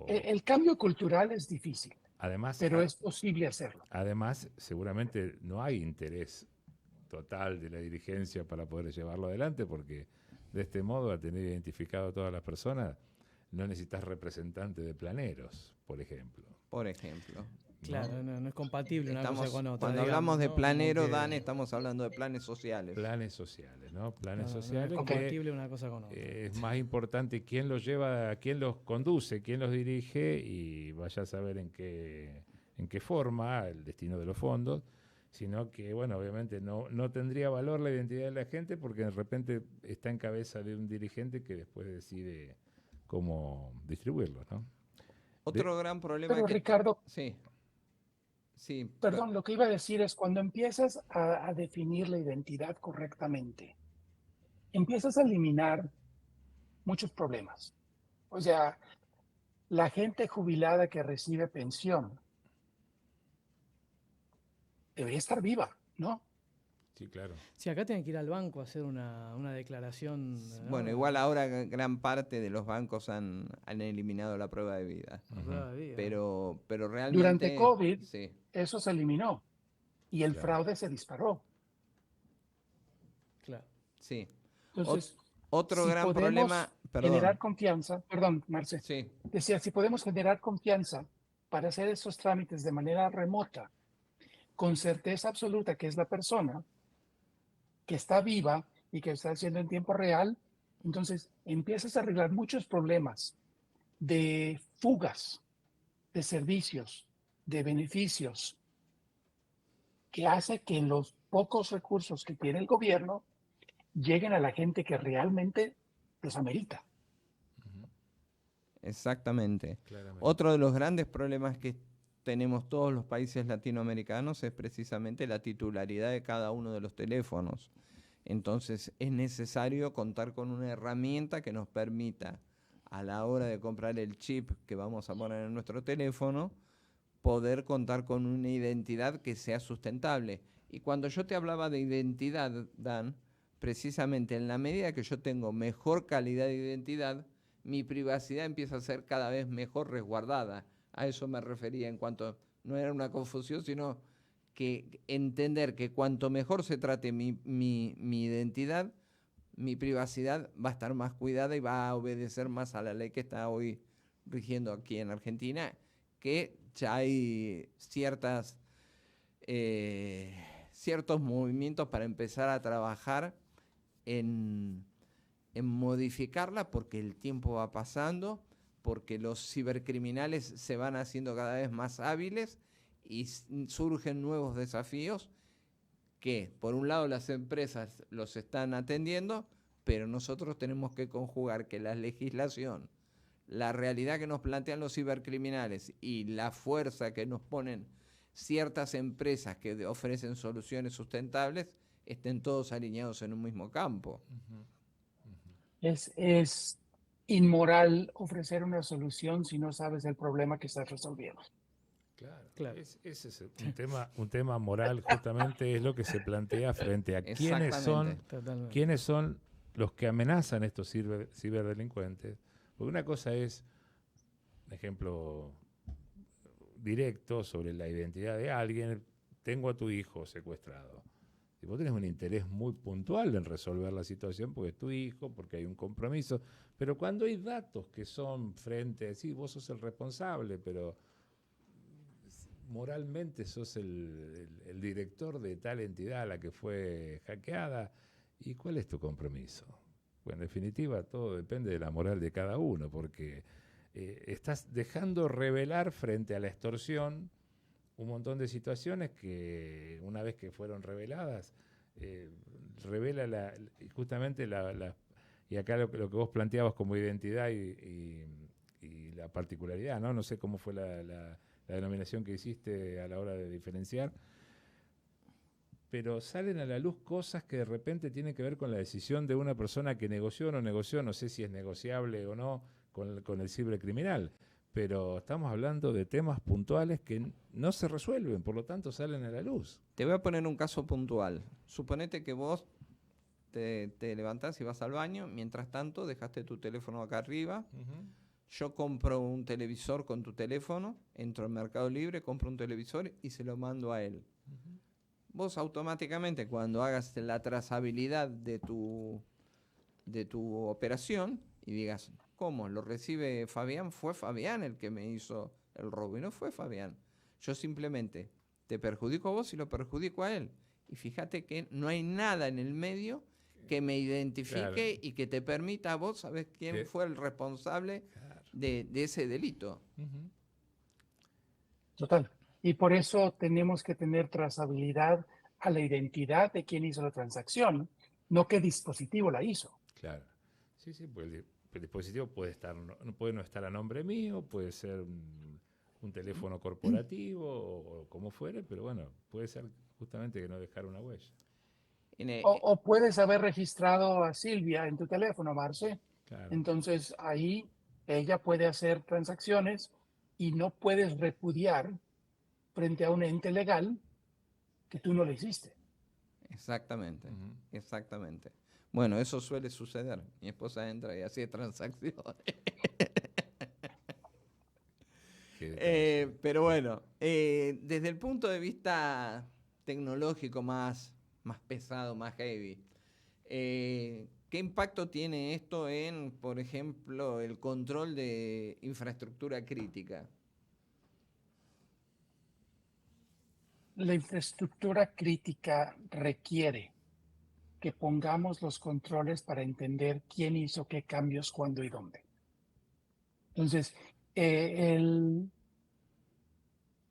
El cambio cultural es difícil, Además, pero es posible hacerlo. Además, seguramente no hay interés total de la dirigencia para poder llevarlo adelante, porque de este modo, al tener identificado a todas las personas, no necesitas representante de planeros, por ejemplo. Por ejemplo. Claro, no es compatible una cosa con otra. Cuando digamos, hablamos de ¿no? planero, Como que- Dan, estamos hablando de planes sociales. Planes sociales, ¿no? Planes claro, no es sociales compatible una cosa con otra. es más importante quién los lleva, quién los conduce, quién los dirige y vaya a saber en qué forma el destino de los fondos, sino que, bueno, obviamente no tendría valor la identidad de la gente porque de repente está en cabeza de un dirigente que después decide cómo distribuirlos, ¿no? Otro gran problema Pero que... Ricardo, Sí, sí. perdón, lo que iba a decir es cuando empiezas a definir la identidad correctamente, empiezas a eliminar muchos problemas. O sea, la gente jubilada que recibe pensión debería estar viva, ¿no? Sí, claro. Sí, acá tienen que ir al banco a hacer una declaración. ¿no? Bueno, igual ahora gran parte de los bancos han eliminado la prueba de vida. Una prueba de vida. Pero realmente... Durante COVID, Sí, eso se eliminó y el Claro. fraude se disparó. Claro. sí. Entonces, Otro si gran podemos problema... generar confianza, perdón, Marce, Sí, decía, si podemos generar confianza para hacer esos trámites de manera remota, con certeza absoluta que es la persona que está viva y que está haciendo en tiempo real, entonces empiezas a arreglar muchos problemas de fugas, de servicios, de beneficios, que hace que los pocos recursos que tiene el gobierno lleguen a la gente que realmente los amerita. exactamente. Claramente. Otro de los grandes problemas que tenemos todos los países latinoamericanos es precisamente la titularidad de cada uno de los teléfonos. Entonces es necesario contar con una herramienta que nos permita, a la hora de comprar el chip que vamos a poner en nuestro teléfono, poder contar con una identidad que sea sustentable. Y cuando yo te hablaba de identidad, Dan, precisamente en la medida que yo tengo mejor calidad de identidad, mi privacidad empieza a ser cada vez mejor resguardada. A eso me refería en cuanto, no era una confusión, sino que entender que cuanto mejor se trate mi identidad, mi privacidad va a estar más cuidada y va a obedecer más a la ley que está hoy rigiendo aquí en Argentina, que ya hay ciertos movimientos para empezar a trabajar en modificarla porque el tiempo va pasando, porque los cibercriminales se van haciendo cada vez más hábiles y surgen nuevos desafíos que, por un lado, las empresas los están atendiendo, pero nosotros tenemos que conjugar que la legislación, la realidad que nos plantean los cibercriminales y la fuerza que nos ponen ciertas empresas que ofrecen soluciones sustentables estén todos alineados en un mismo campo. Es inmoral ofrecer una solución si no sabes el problema que estás resolviendo. Claro. Ese es un tema moral, justamente es lo que se plantea frente a quiénes son los que amenazan estos ciberdelincuentes. Porque una cosa es, un ejemplo directo sobre la identidad de alguien, tengo a tu hijo secuestrado. Y vos tenés un interés muy puntual en resolver la situación porque es tu hijo, porque hay un compromiso. Pero cuando hay datos que son frente, sí, vos sos el responsable, pero moralmente sos el director de tal entidad a la que fue hackeada. ¿Y cuál es tu compromiso? Bueno, en definitiva, todo depende de la moral de cada uno, porque estás dejando revelar frente a la extorsión un montón de situaciones que una vez que fueron reveladas, revela justamente y acá lo que vos planteabas como identidad y la particularidad, ¿no? No sé cómo fue la denominación que hiciste a la hora de diferenciar, pero salen a la luz cosas que de repente tienen que ver con la decisión de una persona que negoció o no negoció, no sé si es negociable o no con el cibercriminal, pero estamos hablando de temas puntuales que no se resuelven, por lo tanto salen a la luz. Te voy a poner un caso puntual. Suponete que vos te levantás y vas al baño, mientras tanto dejaste tu teléfono acá arriba. Yo compro un televisor con tu teléfono, entro en Mercado Libre, compro un televisor y se lo mando a él. Vos automáticamente, cuando hagas la trazabilidad de tu operación y digas, ¿Cómo? ¿Lo recibe Fabián? Fue Fabián el que me hizo el robo y no fue Fabián. Yo simplemente te perjudico a vos y lo perjudico a él. Y fíjate que no hay nada en el medio que me identifique Claro. y que te permita a vos saber quién Que- fue el responsable Claro. de ese delito. Ujú. Total. Y por eso tenemos que tener trazabilidad a la identidad de quien hizo la transacción, no qué dispositivo la hizo. Claro. Sí, sí, pues el dispositivo puede estar, puede no estar a nombre mío, puede ser un teléfono corporativo o como fuere, pero bueno, puede ser justamente que no dejar una huella. En, O puedes haber registrado a Silvia en tu teléfono, Marce. Claro. Entonces ahí ella puede hacer transacciones y no puedes repudiar frente a un ente legal que tú no lo hiciste. exactamente, Ujú. exactamente. Bueno, eso suele suceder. Mi esposa entra y hace transacciones. Qué detalle. Pero bueno, desde el punto de vista tecnológico más pesado, más heavy, ¿qué impacto tiene esto en, por ejemplo, el control de infraestructura crítica? La infraestructura crítica requiere que pongamos los controles para entender quién hizo qué cambios, cuándo y dónde. Entonces, el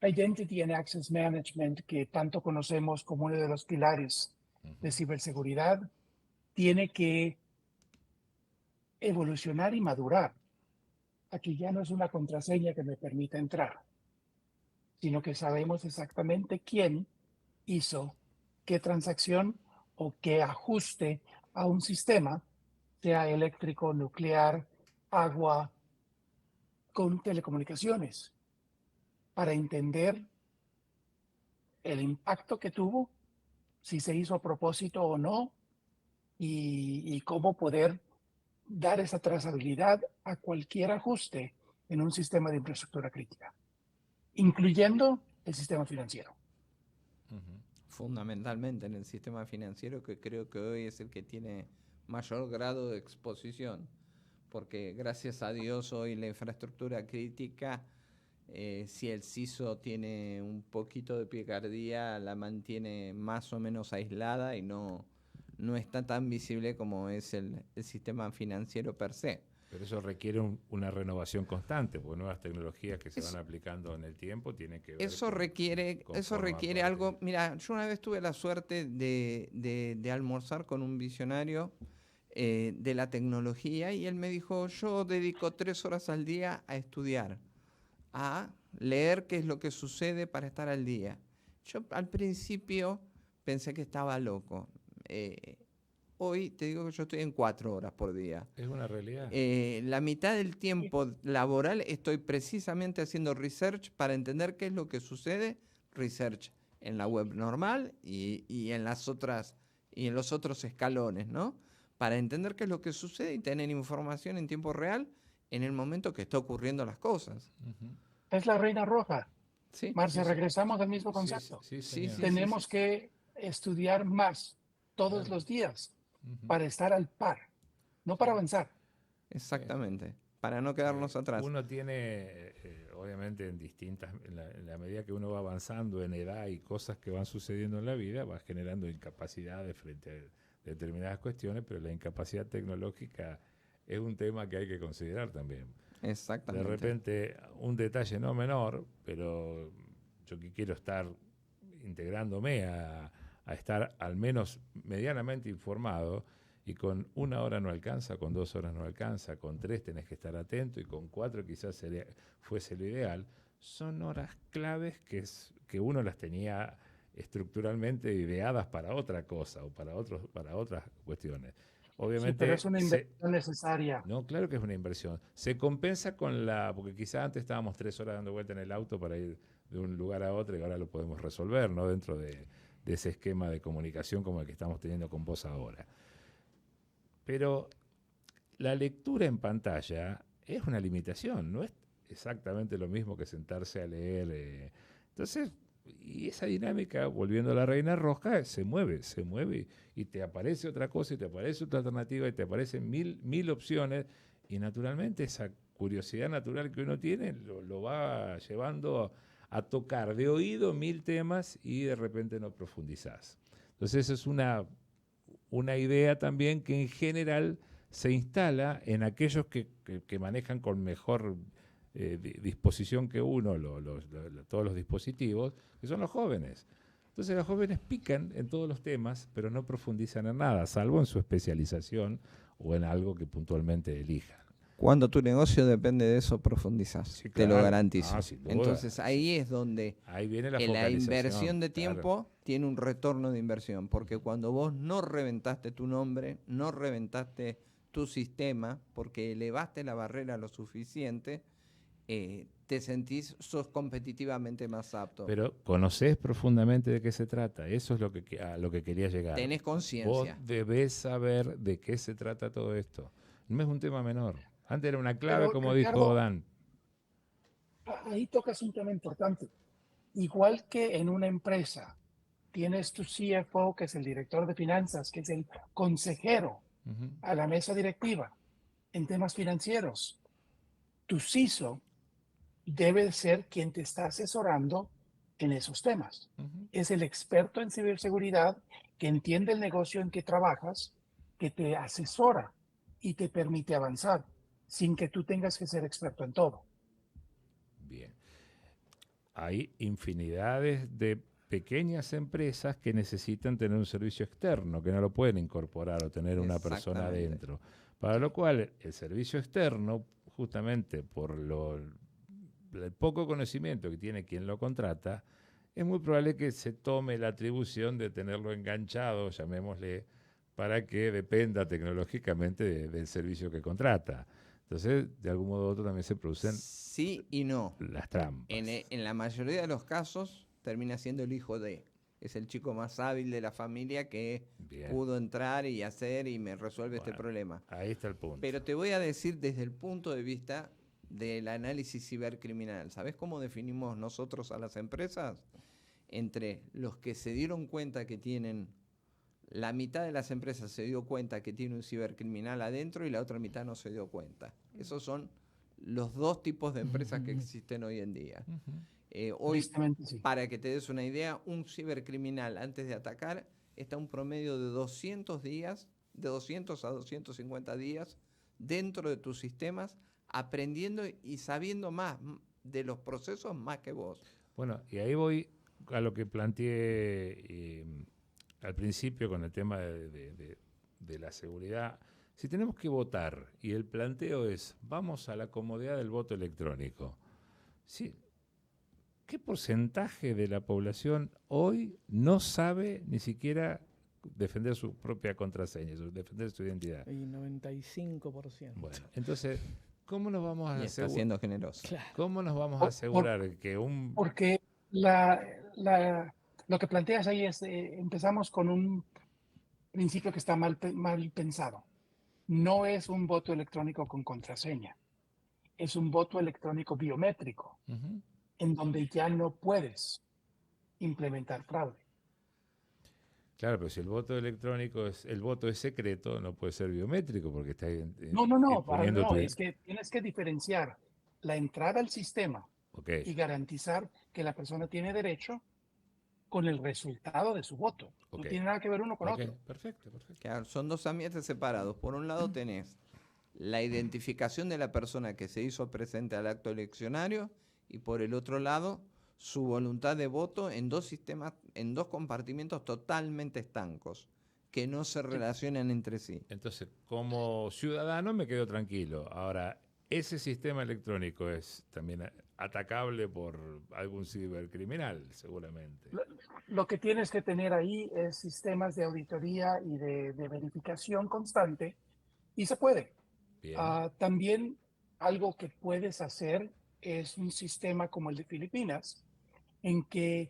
Identity and Access Management, que tanto conocemos como uno de los pilares de ciberseguridad, tiene que evolucionar y madurar. Aquí ya no es una contraseña que me permita entrar, sino que sabemos exactamente quién hizo qué transacción o qué ajuste a un sistema, sea eléctrico, nuclear, agua, con telecomunicaciones, para entender el impacto que tuvo, si se hizo a propósito o no, y cómo poder dar esa trazabilidad a cualquier ajuste en un sistema de infraestructura crítica, incluyendo el sistema financiero. Ujú. Fundamentalmente en el sistema financiero, que creo que hoy es el que tiene mayor grado de exposición, porque gracias a Dios hoy la infraestructura crítica, si el CISO tiene un poquito de picardía, la mantiene más o menos aislada y no está tan visible como es el sistema financiero per se. Pero eso requiere una renovación constante, porque nuevas tecnologías que se Eso- van aplicando en el tiempo tienen que ver Eso con requiere forma parte. algo. Mira, yo una vez tuve la suerte de almorzar con un visionario de la tecnología y él me dijo, yo dedico 3 horas al día a estudiar, a leer qué es lo que sucede para estar al día. Yo al principio pensé que estaba loco. Hoy te digo que yo estoy en 4 horas por día. Es una realidad. La mitad del tiempo laboral estoy precisamente haciendo research para entender qué es lo que sucede, research en la web normal y en las otras y en los otros escalones, ¿no? Para entender qué es lo que sucede y tener información en tiempo real en el momento que está ocurriendo las cosas. Ujú. Es la reina roja. ¿Sí? Marce, Sí, sí. regresamos al mismo Sí, concepto. sí, Sí, señor. sí. Tenemos que estudiar más todos Claro. los días Ujú. para estar al par, no para avanzar. Exactamente. Para no quedarnos atrás. Uno tiene, obviamente, en la medida que uno va avanzando en edad y cosas que van sucediendo en la vida, va generando incapacidades frente a determinadas cuestiones, pero la incapacidad tecnológica es un tema que hay que considerar también. Exactamente. De repente, un detalle no menor, pero yo que quiero estar integrándome a estar al menos medianamente informado, y con 1 hora no alcanza, con 2 horas no alcanza, con 3 tenés que estar atento y con 4 quizás fuese lo ideal. Son horas claves que uno las tenía estructuralmente ideadas para otra cosa o para otras cuestiones. Sí, Obviamente, pero es una inversión necesaria. no, claro que es una inversión. Se compensa porque quizás antes estábamos 3 horas dando vuelta en el auto para ir de un lugar a otro y ahora lo podemos resolver, ¿no? Dentro de ese esquema de comunicación como el que estamos teniendo con vos ahora. Pero la lectura en pantalla es una limitación, no es exactamente lo mismo que sentarse a leer. Entonces, y esa dinámica, volviendo a la reina roja, se mueve y te aparece otra cosa y te aparece otra alternativa y te aparecen mil opciones Y naturalmente esa curiosidad natural que uno tiene lo va llevando a tocar de oído 1000 temas y de repente no profundizás. Entonces esa es una idea también que en general se instala en aquellos que manejan con mejor disposición que uno todos los dispositivos, que son los jóvenes. Entonces los jóvenes pican en todos los temas, pero no profundizan en nada, salvo en su especialización o en algo que puntualmente elijan. Cuando tu negocio depende de eso, profundizás. Sí, Te lo claro. garantizo. Ah, sin duda. Entonces ahí es donde Ahí viene la la focalización. inversión de Claro. tiempo tiene un retorno de inversión. Porque cuando vos no reventaste tu nombre, no reventaste tu sistema, porque elevaste la barrera lo suficiente, te sentís, sos competitivamente más apto. Pero conocés profundamente de qué se trata. Eso es a lo que quería llegar. Tenés Vos conciencia. debés saber de qué se trata todo esto. No es un tema menor. Antes era una clave, Pero, como Ricardo, dijo Dan. ahí tocas un tema importante. Igual que en una empresa, tienes tu CFO, que es el director de finanzas, que es el consejero Ujú, a la mesa directiva en temas financieros. Tu CISO debe ser quien te está asesorando en esos temas. ujú. Es el experto en ciberseguridad que entiende el negocio en que trabajas, que te asesora y te permite avanzar sin que tú tengas que ser experto en todo. Bien. Hay infinidades de pequeñas empresas que necesitan tener un servicio externo, que no lo pueden incorporar o tener una persona Exactamente. adentro. Para lo cual, el servicio externo, justamente por el poco conocimiento que tiene quien lo contrata, es muy probable que se tome la atribución de tenerlo enganchado, llamémosle, para que dependa tecnológicamente del servicio que contrata. Entonces, de algún modo u otro también se producen Sí y no. las trampas. En la mayoría de los casos termina siendo el hijo de. Es el chico más hábil de la familia que Bien. pudo entrar y hacer y me resuelve este Bueno, problema. Ahí está el punto. Pero te voy a decir desde el punto de vista del análisis cibercriminal. ¿Sabes cómo definimos nosotros a las empresas? Entre los que se dieron cuenta que tienen, la mitad de las empresas se dio cuenta que tiene un cibercriminal adentro y la otra mitad no se dio cuenta. Esos son los dos tipos de empresas que existen hoy en día. Hoy, Tristemente, sí. para que te des una idea, un cibercriminal antes de atacar está un promedio de 200 días, de 200 a 250 días dentro de tus sistemas, aprendiendo y sabiendo más de los procesos más que vos. Bueno, y ahí voy a lo que planteé al principio con el tema de la seguridad. Si tenemos que votar y el planteo es, vamos a la comodidad del voto electrónico, ¿sí? ¿Qué porcentaje de la población hoy no sabe ni siquiera defender su propia contraseña, defender su identidad? Y 95%. Bueno, entonces, ¿cómo nos vamos a Y está siendo generoso. Claro. ¿Cómo nos vamos a asegurar que un... Porque lo que planteas ahí es, empezamos con un principio que está mal pensado. No es un voto electrónico con contraseña, es un voto electrónico biométrico, Ujú. en donde ya no puedes implementar fraude. Claro, pero si el voto electrónico el voto es secreto, no puede ser biométrico porque está No, poniendo tu... es que tienes que diferenciar la entrada al sistema Ok, y garantizar que la persona tiene derecho con el resultado de su voto. Ok. No tiene nada que ver uno con ok, otro. perfecto. Claro, son dos ambientes separados. Por un lado tenés la identificación de la persona que se hizo presente al acto eleccionario y por el otro lado su voluntad de voto en dos sistemas, en dos compartimentos totalmente estancos, que no se relacionan entre sí. Entonces, como ciudadano me quedo tranquilo. Ahora, ese sistema electrónico es también atacable por algún cibercriminal, seguramente. Lo que tienes que tener ahí es sistemas de auditoría y de verificación constante y se puede. Bien. También algo que puedes hacer es un sistema como el de Filipinas, en que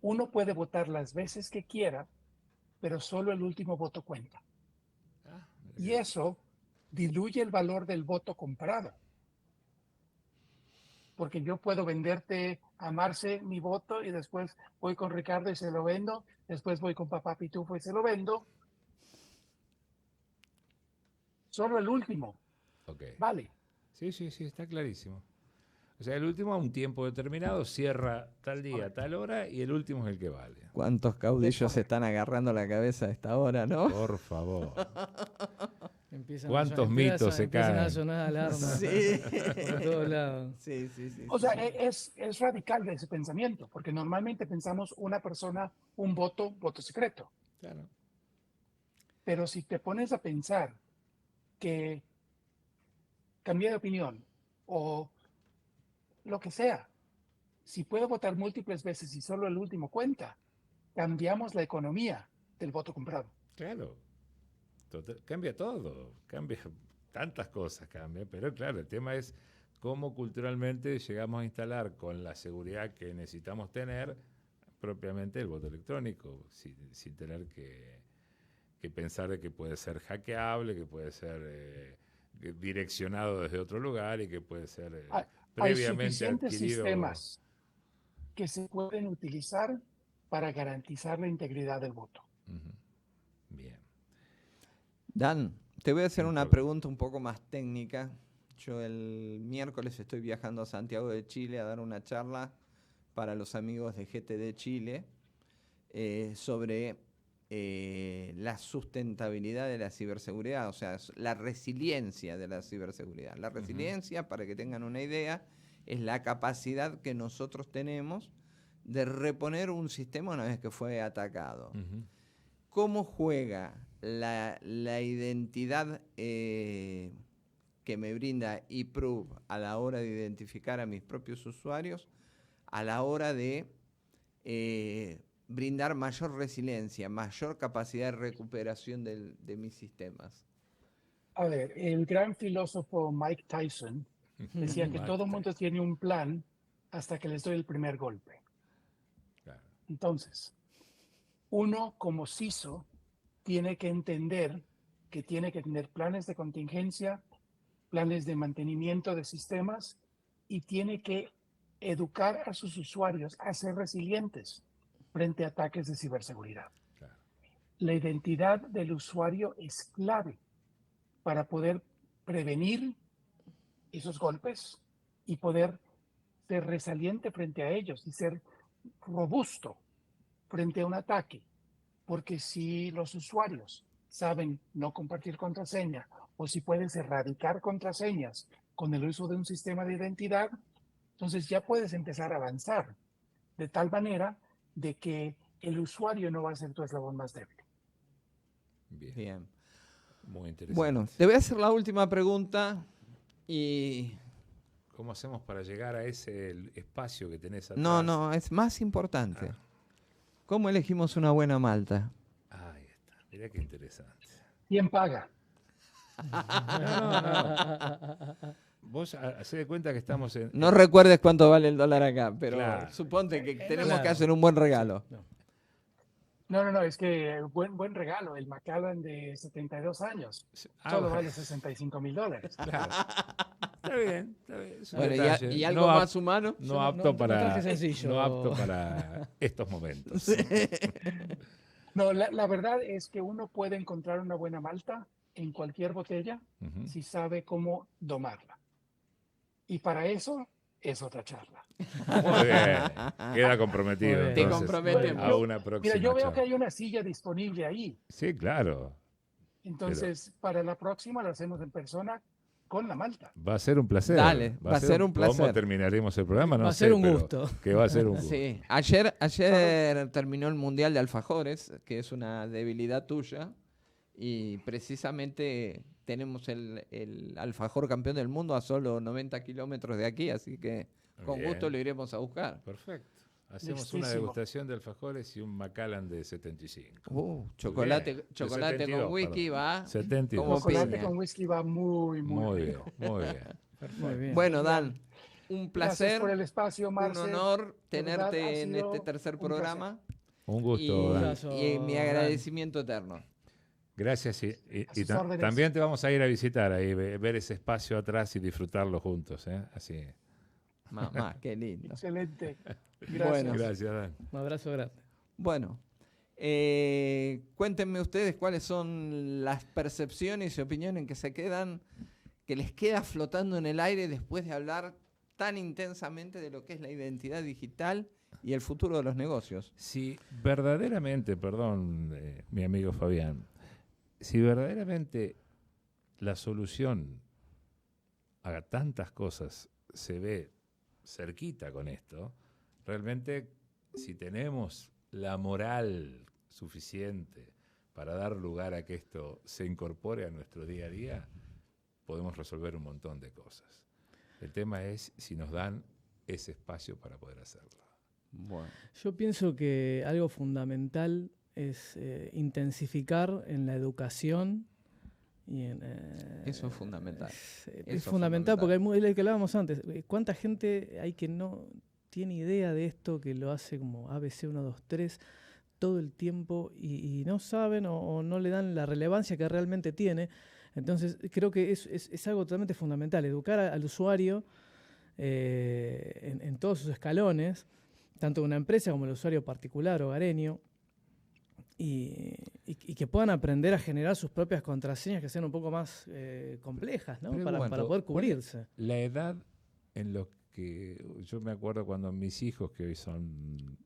uno puede votar las veces que quiera, pero solo el último voto cuenta. Ah, mira Y qué- eso diluye el valor del voto comprado. Porque yo puedo venderte a Marce mi voto y después voy con Ricardo y se lo vendo, después voy con Papá Pitufo y se lo vendo. Solo el último Ok. vale. Sí, está clarísimo. O sea, el último a un tiempo determinado cierra tal día, tal hora, y el último es el que vale. ¿Cuántos caudillos se están agarrando la cabeza a esta hora, no? Por favor. Empiezan ¿Cuántos mitos se empiezan a caen? sonar alarmas Sí. por todos lados. Sí, sí, sí. O sí, sea, sí. es radical de ese pensamiento, porque normalmente pensamos una persona, un voto, voto secreto. Claro. Pero si te pones a pensar que cambié de opinión o lo que sea, si puedo votar múltiples veces y solo el último cuenta, cambiamos la economía del voto comprado. Claro. Cambia todo. Cambia tantas cosas, cambia. Pero claro, el tema es cómo culturalmente llegamos a instalar con la seguridad que necesitamos tener propiamente el voto electrónico, sin tener que pensar de que puede ser hackeable, que puede ser direccionado desde otro lugar y que puede ser Hay previamente suficientes adquirido. sistemas que se pueden utilizar para garantizar la integridad del voto. Ujú. Bien. Dan, te voy a hacer Sin una problema. pregunta un poco más técnica. Yo el miércoles estoy viajando a Santiago de Chile a dar una charla para los amigos de GTD Chile sobre la sustentabilidad de la ciberseguridad, o sea, la resiliencia de la ciberseguridad. La resiliencia, para que tengan una idea, es la capacidad que nosotros tenemos de reponer un sistema una vez que fue atacado. Ujú. ¿Cómo juega la identidad que me brinda eProof a la hora de identificar a mis propios usuarios, a la hora de brindar mayor resiliencia, mayor capacidad de recuperación de mis sistemas? A ver, el gran filósofo Mike Tyson decía que todo el mundo tiene un plan hasta que les doy el primer golpe. Claro. Entonces, uno como CISO tiene que entender que tiene que tener planes de contingencia, planes de mantenimiento de sistemas y tiene que educar a sus usuarios a ser resilientes frente a ataques de ciberseguridad. Claro. La identidad del usuario es clave para poder prevenir esos golpes y poder ser resiliente frente a ellos y ser robusto frente a un ataque. Porque si los usuarios saben no compartir contraseña o si puedes erradicar contraseñas con el uso de un sistema de identidad, entonces ya puedes empezar a avanzar de tal manera de que el usuario no va a ser tu eslabón más débil. Bien. Bien. Muy interesante. Bueno, te voy a hacer la última pregunta y... ¿Cómo hacemos para llegar a ese espacio que tenés atrás? No, es más importante. ¿Cómo elegimos una buena malta? Ahí está. Mirá qué interesante. ¿Quién paga? No. Vos hacé de cuenta que estamos en... No recuerdes cuánto vale el dólar acá, pero Claro. suponte que tenemos Claro. que hacer un buen regalo. No, es que buen regalo. El Macallan de 72 años solo vale $65,000. Claro. Está bien, está bien. Es un Bueno, detalle. y algo más humano. No No apto traje sencillo. no apto para estos momentos. No, la verdad es que uno puede encontrar una buena malta en cualquier botella Ujú. si sabe cómo domarla. Y para eso es otra charla. Muy bien. Queda comprometido. Muy bien. Te Entonces, comprometemos. a una próxima Mira, yo veo charla. que hay una silla disponible ahí. Sí, claro. Entonces, para la próxima la hacemos en persona con la malta. Va a ser un placer. Dale, va a ser un placer. ¿Cómo terminaremos el programa? No Va a sé, ser un pero gusto. Que va a ser un gusto. Sí, ayer terminó el Mundial de Alfajores, que es una debilidad tuya, y precisamente tenemos el alfajor campeón del mundo a solo 90 kilómetros de aquí, así que con Bien. gusto lo iremos a buscar. Perfecto. Hacemos una Listísimo. degustación de alfajores y un Macallan de 75. Chocolate, Bien. chocolate 72, con whisky perdón. va. 72. Como Chocolate piña. con whisky va muy Muy bien, rico. muy bien. Muy bien. Bueno, Dan, un Gracias placer, por el espacio, un Marce. honor De verdad, tenerte ha en sido este tercer un placer. programa Un y, gusto, Dan. Abrazo, y mi Dan. agradecimiento eterno. Gracias. Y sus órdenes. también te vamos a ir a visitar ahí, ver ese espacio atrás y disfrutarlo juntos. Así. Mamá, qué lindo. Excelente. Gracias. Bueno. Gracias, Dan. Un abrazo grande. Bueno, cuéntenme ustedes cuáles son las percepciones y opiniones que se quedan que les queda flotando en el aire después de hablar tan intensamente de lo que es la identidad digital y el futuro de los negocios? Si verdaderamente, perdón, mi amigo Fabián, si verdaderamente la solución a tantas cosas se ve cerquita con esto, realmente si tenemos la moral suficiente para dar lugar a que esto se incorpore a nuestro día a día, podemos resolver un montón de cosas. El tema es si nos dan ese espacio para poder hacerlo. Bueno. Yo pienso que algo fundamental es intensificar en la educación. Eso es fundamental. Es fundamental porque es lo que hablábamos antes. ¿Cuánta gente hay que no tiene idea de esto, que lo hace como ABC 1, 2, 3 todo el tiempo y no saben o no le dan la relevancia que realmente tiene? Entonces creo que es algo totalmente fundamental, educar al usuario en todos sus escalones, tanto una empresa como el usuario particular hogareño, y que puedan aprender a generar sus propias contraseñas que sean un poco más complejas, ¿no? Para poder cubrirse. La edad en lo que yo me acuerdo cuando mis hijos, que hoy son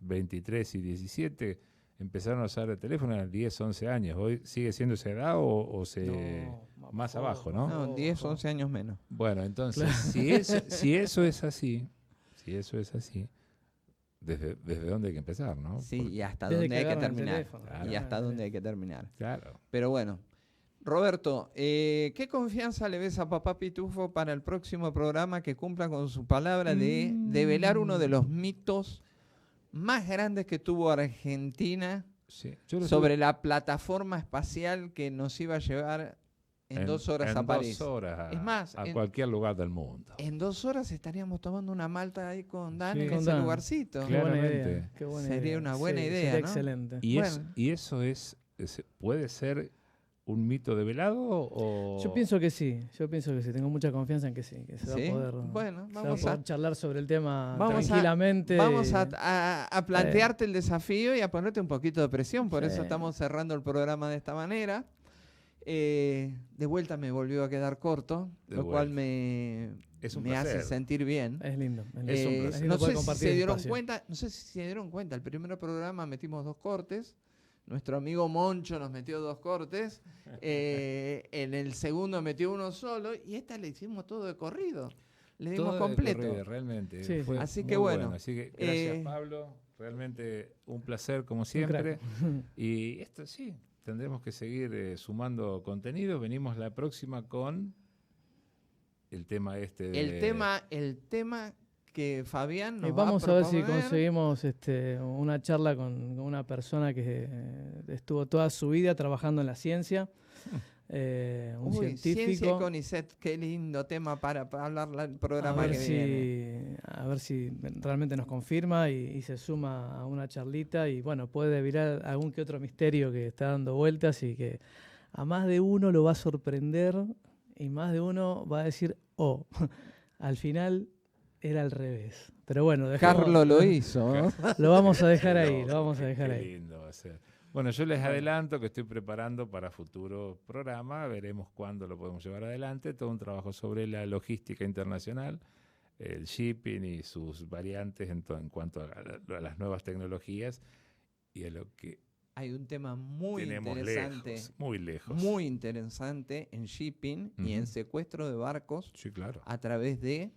23 y 17, empezaron a usar el teléfono a 10, 11 años. ¿Hoy sigue siendo esa edad o más abajo, no? No, 10, 11 años menos. Bueno, entonces, si eso es así, ¿desde dónde hay que empezar, no? Sí, y hasta Desde dónde hay que terminar. Claro. Y hasta dónde hay que terminar. Claro. Pero bueno, Roberto, ¿qué confianza le ves a Papá Pitufo para el próximo programa que cumpla con su palabra de develar uno de los mitos más grandes que tuvo Argentina Sí. sobre la plataforma espacial que nos iba a llevar en 2 horas a París? 2 horas Es más, a cualquier lugar del mundo. En 2 horas estaríamos tomando una malta ahí con Dan Sí. en Con ese Dan. lugarcito. Qué buena Claramente. idea. Qué buena Sería idea. una buena idea, sería ¿no? excelente. Y eso puede ser un mito develado o Yo pienso que sí, tengo mucha confianza en que sí, que se ¿Sí? va a poder, Bueno, se va vamos poder a charlar sobre el tema vamos a- tranquilamente. Vamos a plantearte el desafío y a ponerte un poquito de presión, por Sí. eso estamos cerrando el programa de esta manera. De vuelta me volvió a quedar corto, De lo cual vuelta. me Es un hace placer. sentir bien. Es lindo. Es lindo. Es un Eh, placer. no poder sé si compartir se el dieron espacio. cuenta, el primer programa metimos 2 cortes. Nuestro amigo Moncho nos metió 2 cortes. En el segundo metió uno solo. Y esta le hicimos todo de corrido. Le dimos todo de completo. corrido, realmente. Sí, Fue Así muy que bueno, Así que gracias, eh, Pablo. Realmente un placer como Un siempre. crack. Y esto sí, tendremos que seguir sumando contenido. Venimos la próxima con el tema El tema que Fabián nos Vamos va a ver si proponer. conseguimos una charla con una persona que estuvo toda su vida trabajando en la ciencia, un Uy, Ciencia y científico. CONICET, qué lindo tema para hablar el A programa ver, que viene. a ver si realmente nos confirma y se suma a una charlita y bueno, puede develar algún que otro misterio que está dando vueltas y que a más de uno lo va a sorprender y más de uno va a decir, oh, al final era al revés. Pero bueno, Carlos lo hizo, ¿no? lo vamos a dejar ahí, No, lo vamos a qué dejar ahí. lindo va a ser. Bueno, yo les adelanto que estoy preparando para futuro programa, veremos cuándo lo podemos llevar adelante, todo un trabajo sobre la logística internacional, el shipping y sus variantes en cuanto a las nuevas tecnologías y a lo que Hay un tema muy tenemos interesante, lejos. muy interesante en shipping y en Ujú. secuestro de barcos Sí, claro. a través de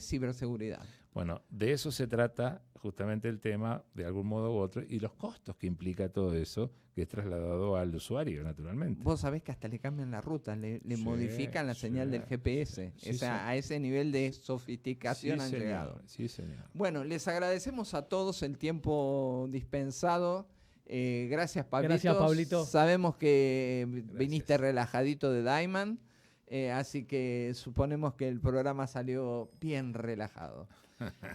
ciberseguridad. Bueno, de eso se trata justamente el tema, de algún modo u otro, y los costos que implica todo eso, que es trasladado al usuario, naturalmente. Vos sabés que hasta le cambian la ruta, le Sí, modifican la sí, señal del GPS. sí, O sea, sí. a ese nivel de sofisticación Sí, han señor, llegado. sí, señor. Bueno, les agradecemos a todos el tiempo dispensado. Gracias, Pablito. Gracias, Pablito. Sabemos que viniste relajadito de Diamond, así que suponemos que el programa salió bien relajado.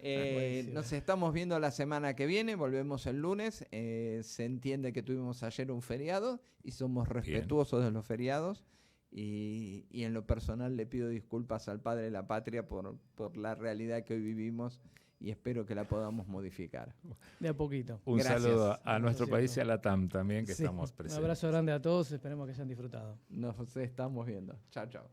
Buenísimo. Nos estamos viendo la semana que viene, volvemos el lunes. Se entiende que tuvimos ayer un feriado y somos respetuosos de los feriados. Y en lo personal le pido disculpas al Padre de la Patria por la realidad que hoy vivimos y espero que la podamos modificar. De a poquito. Un Gracias. saludo a nuestro Eso país y siempre. a la TAM también, que Sí, estamos un presentes. abrazo grande a todos, esperemos que hayan disfrutado. Nos estamos viendo. Chao, chao.